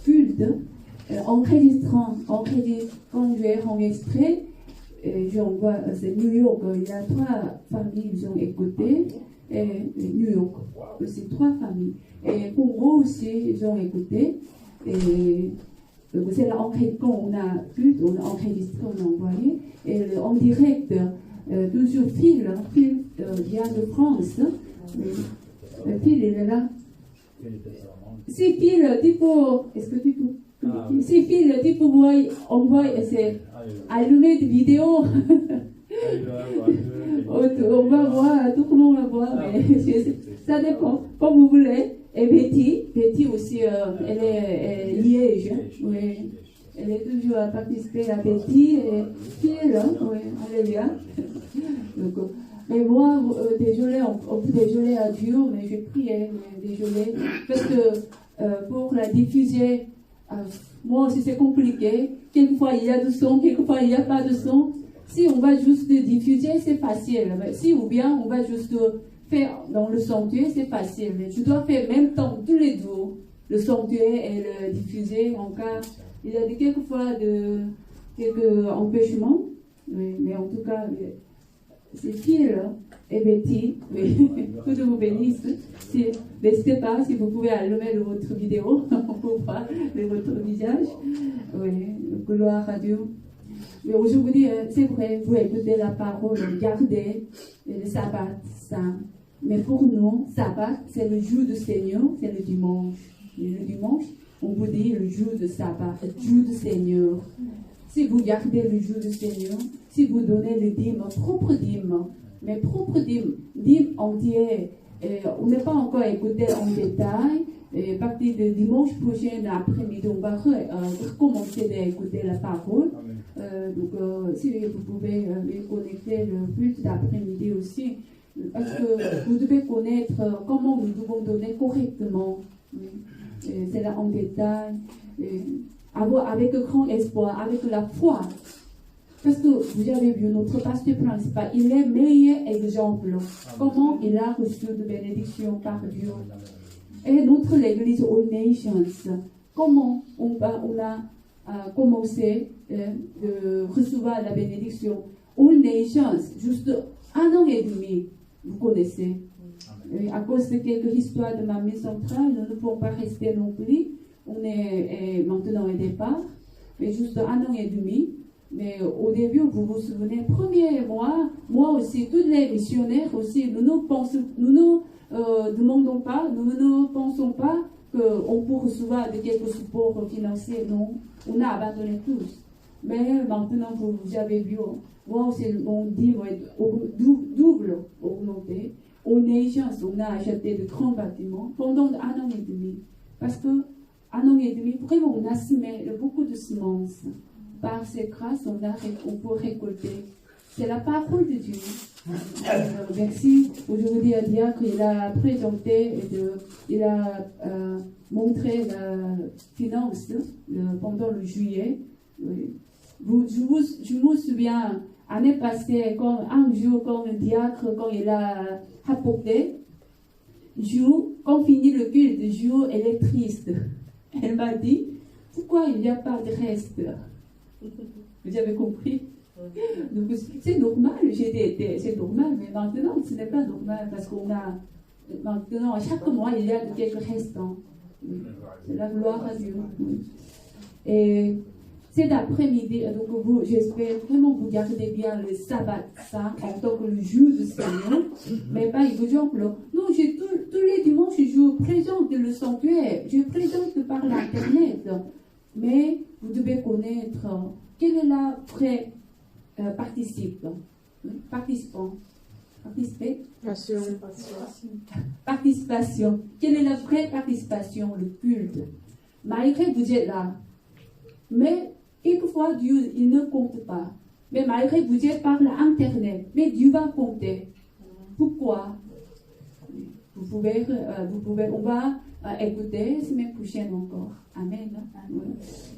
culte enregistrant, je vais enregistrer. J'envoie, c'est New York, il y a 3 familles qui ont écouté, et New York, c'est 3 familles. Et Congo aussi, ils ont écouté. Et c'est là quand on a culte, on a enregistré, on a envoyé. Et en direct, toujours Phil vient de France. Phil, il est là. Si Phil, est-ce que tu peux? Si Phil, tu peux envoyer, c'est allumer des vidéos. On va voir, tout le monde va voir, mais ça dépend, comme vous voulez. Et Betty aussi, elle est Liège. Oui. Elle est toujours à participer à Betty. Qui est là? Oui, alléluia. Donc, mais moi, désolé, on peut désoler à Dieu, mais je priais, désolé. Parce que pour la diffuser, moi aussi c'est compliqué. Quelquefois il y a du son, quelquefois il n'y a pas de son. Si on va juste diffuser, c'est facile. Mais si ou bien on va juste faire dans le sanctuaire, c'est facile. Mais tu dois faire en même temps tous les deux, le sanctuaire et le diffuser. En cas, il y a quelquefois quelques empêchements. Mais en tout cas, c'est Phil et Betty. Que Dieu vous bénisse. N'hésitez pas, si vous pouvez allumer votre vidéo pour voir votre visage. Oui, gloire à Dieu. Mais aujourd'hui, c'est vrai, vous écoutez la parole, gardez le sabbat saint. Mais pour nous, sabbat, c'est le jour du Seigneur, c'est le dimanche. Et le dimanche, on vous dit le jour de sabbat, le jour du Seigneur. Si vous gardez le jour du Seigneur, si vous donnez le dîme, propre dîme, mais propre dîme entière, on n'est pas encore écouté en détail. Et à partir de dimanche prochain après-midi, on va recommencer d'écouter la parole. Donc, si vous pouvez connecter le culte d'après-midi aussi, parce que vous devez connaître comment nous devons donner correctement. C'est là en détail. Avec grand espoir, avec la foi. Parce que vous avez vu, notre pasteur principal, il est meilleur exemple. Comment il a reçu de bénédiction par Dieu. Et notre église All Nations, comment on a commencé de recevoir la bénédiction. All Nations, juste 1 an et demi, vous connaissez. À cause de quelques histoires de ma maison centrale, nous ne pouvons pas rester non plus. On est maintenant au départ, mais juste 1 an et demi. Mais au début, vous vous souvenez, premier mois, moi aussi, tous les missionnaires aussi, nous ne demandons pas, nous ne pensons pas qu'on peut recevoir de quelques supports financiers, non. On a abandonné tous. Mais maintenant, vous avez vu, moi aussi, mon dîme est double augmenté. On a acheté de grands bâtiments pendant 1 an et demi. Parce que 1 an et demi, vraiment, on a semé beaucoup de semences. Par ces grâces, on peut récolter. C'est la parole de Dieu. Merci. Aujourd'hui, à dire qu'il a présenté, il a montré la finance pendant le juillet. Je me souviens, l'année passée, un jour, quand le diacre, quand il a apporté, quand finit le culte, elle est triste. Elle m'a dit, pourquoi il n'y a pas de reste? Vous avez compris? Donc c'est normal, c'est normal, mais maintenant ce n'est pas normal parce qu'on a maintenant à chaque mois il y a quelques restants. C'est la gloire à Dieu. Et cet après-midi, donc j'espère vraiment vous gardez bien le sabbat saint en tant que le jour du Seigneur, mais par exemple, non, tous les dimanches je présente le sanctuaire, je présente par l'internet, mais vous devez connaître quelle est la vraie participant. Participation. Quelle est la vraie participation, le culte? Malgré que vous êtes là, mais quelquefois Dieu il ne compte pas. Mais malgré que vous êtes par l'internet, mais Dieu va compter. Pourquoi? Vous pouvez, on va écouter la semaine prochaine encore. Amen.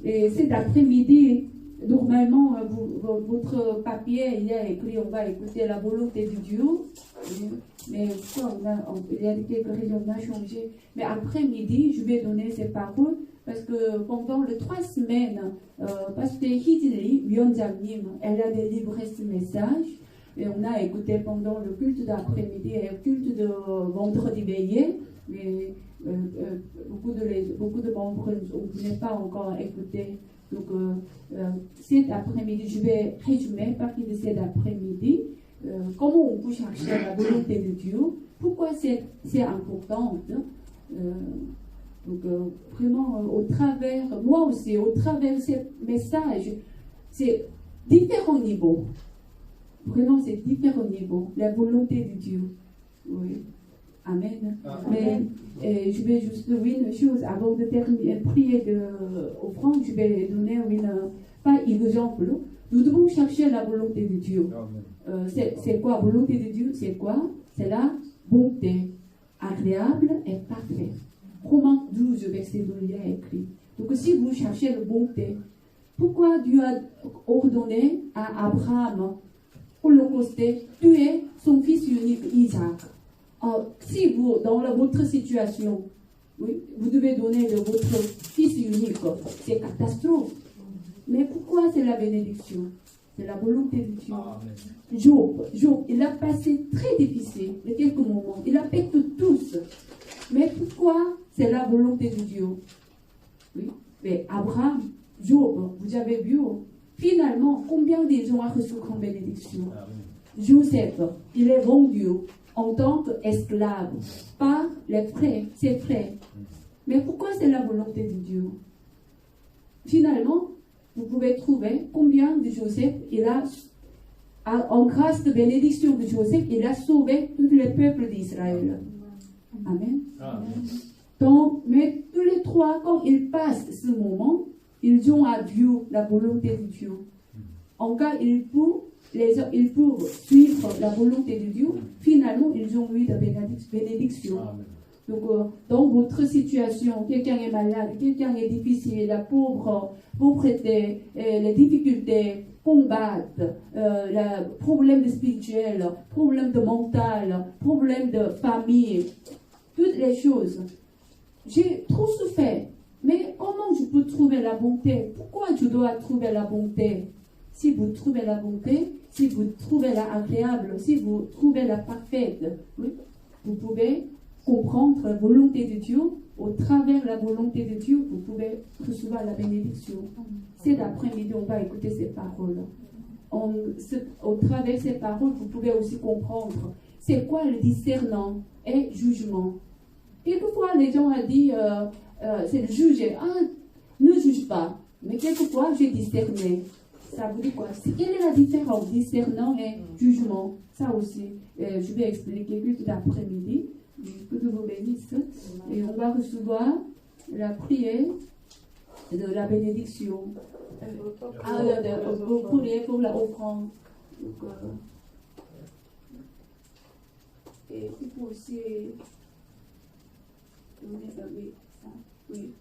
Et cet après-midi, normalement, votre papier, il y a écrit, on va écouter la volonté de Dieu. Mais il y a quelques raisons, on a changé. Mais après-midi, je vais donner ces paroles parce que pendant les 3 semaines, Pasteur Hidili, Bionjamnim, elle a délivré ce message. Et on a écouté pendant le culte d'après-midi et le culte de vendredi veillé. Mais beaucoup de membres n'ont pas encore écouté. Donc, cet après-midi, je vais résumer partie de cet après-midi comment on peut chercher la volonté de Dieu, pourquoi c'est important. Donc, vraiment, au travers, moi aussi, au travers de ces messages, c'est différents niveaux. Vraiment, c'est différents niveaux. La volonté de Dieu. Oui. Amen. Amen. Mais je vais juste dire une chose avant de terminer, prier offrande, je vais donner pas exemple. Nous devons chercher la volonté de Dieu. C'est quoi la volonté de Dieu? C'est quoi? C'est la bonté, agréable et parfaite. Romains 12, verset 2, il a écrit. Donc si vous cherchez la bonté, pourquoi Dieu a ordonné à Abraham holocausté, tuer son fils unique Isaac? Si vous, dans votre situation, oui, vous devez donner votre fils unique, c'est catastrophe. Mais pourquoi c'est la bénédiction? C'est la volonté de Dieu. Job, il a passé très difficile, de quelques moments. Il a perdu tous. Mais pourquoi c'est la volonté de Dieu? Oui. Mais Abraham, Job, vous avez vu, finalement, combien de gens ont reçu comme bénédiction? Joseph, il est vendu en tant qu'esclave par ses frères. Mais pourquoi c'est la volonté de Dieu? Finalement, vous pouvez trouver combien de Joseph, il a, en grâce de bénédiction de Joseph, il a sauvé tout le peuple d'Israël. Amen. Donc, mais tous les trois, quand ils passent ce moment, ils ont à Dieu la volonté de Dieu. En cas, ils peuvent suivre la volonté de Dieu. Finalement, ils ont eu la bénédiction. Donc, dans votre situation, quelqu'un est malade, quelqu'un est difficile, la pauvreté, les difficultés, combattre, problèmes spirituels, problèmes de mental, problèmes de famille, toutes les choses. J'ai trop souffert, mais comment je peux trouver la bonté? Pourquoi je dois trouver la bonté? Si vous trouvez la bonté, si vous trouvez la agréable, si vous trouvez la parfaite, oui, vous pouvez comprendre la volonté de Dieu. Au travers de la volonté de Dieu, vous pouvez recevoir la bénédiction. Cet après-midi, on va écouter ces paroles. Au travers de ces paroles, vous pouvez aussi comprendre c'est quoi le discernant et jugement. Quelquefois, les gens ont dit, c'est le juger. Ne juge pas. Mais quelquefois, j'ai discerné. Ça vous dit quoi? Quelle est la différence discernant et jugement? Ça aussi, je vais expliquer tout l'après-midi. Que Dieu vous bénisse. Et on va recevoir la prière de la bénédiction. Vous priez pour la offrande. Et il faut aussi donner ça. Oui.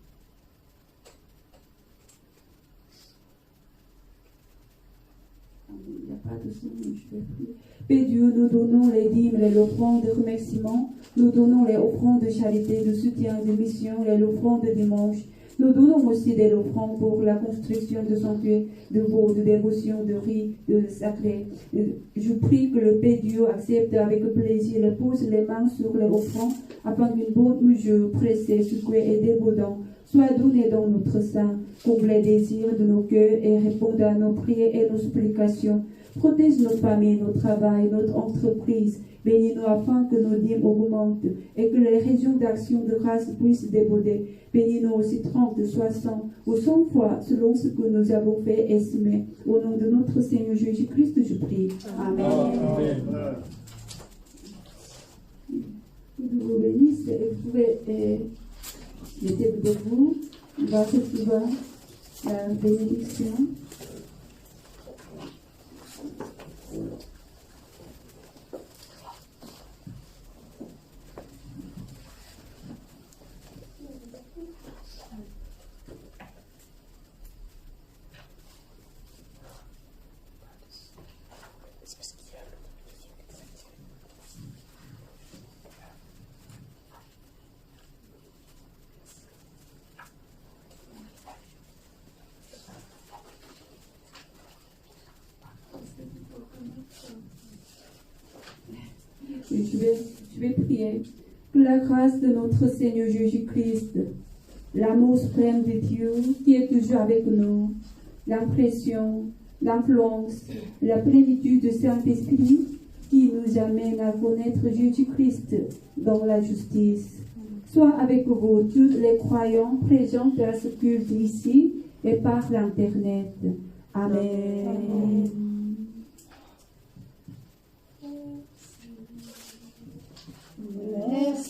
Il n'y a pas de son, je vais prier. Père Dieu, nous donnons les dîmes, les offrandes de remerciement, nous donnons les offrandes de charité, de soutien, de mission, les offrandes de dimanche. Nous donnons aussi des offrandes pour la construction de sanctuaires, de veaux, de dévotion, de riz, de sacré. Je prie que le Père Dieu accepte avec plaisir et pose les mains sur les offrandes afin qu'une bonne mesure, pressée, secouée et débordante soit donnée dans notre sein, comble les désirs de nos cœurs et réponde à nos prières et nos supplications. Protège nos familles, notre travail, notre entreprise. Bénis-nous afin que nos dîmes augmentent et que les régions d'action de grâce puissent déborder. Bénis-nous aussi 30, 60 ou 100 fois selon ce que nous avons fait et semé. Au nom de notre Seigneur Jésus-Christ, je prie. Amen. Amen. Que Dieu vous bénisse et vous pouvez mettez-vous debout. On va recevoir la bénédiction. Je vais prier. Que la grâce de notre Seigneur Jésus-Christ, l'amour suprême de Dieu qui est toujours avec nous, l'impression, l'influence, la plénitude du Saint-Esprit qui nous amène à connaître Jésus-Christ dans la justice, soit avec vous, tous les croyants présents à ce culte ici et par l'Internet. Amen. Merci.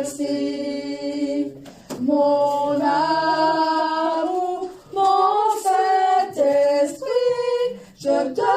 merci. Mon amour, mon Saint-Esprit, je te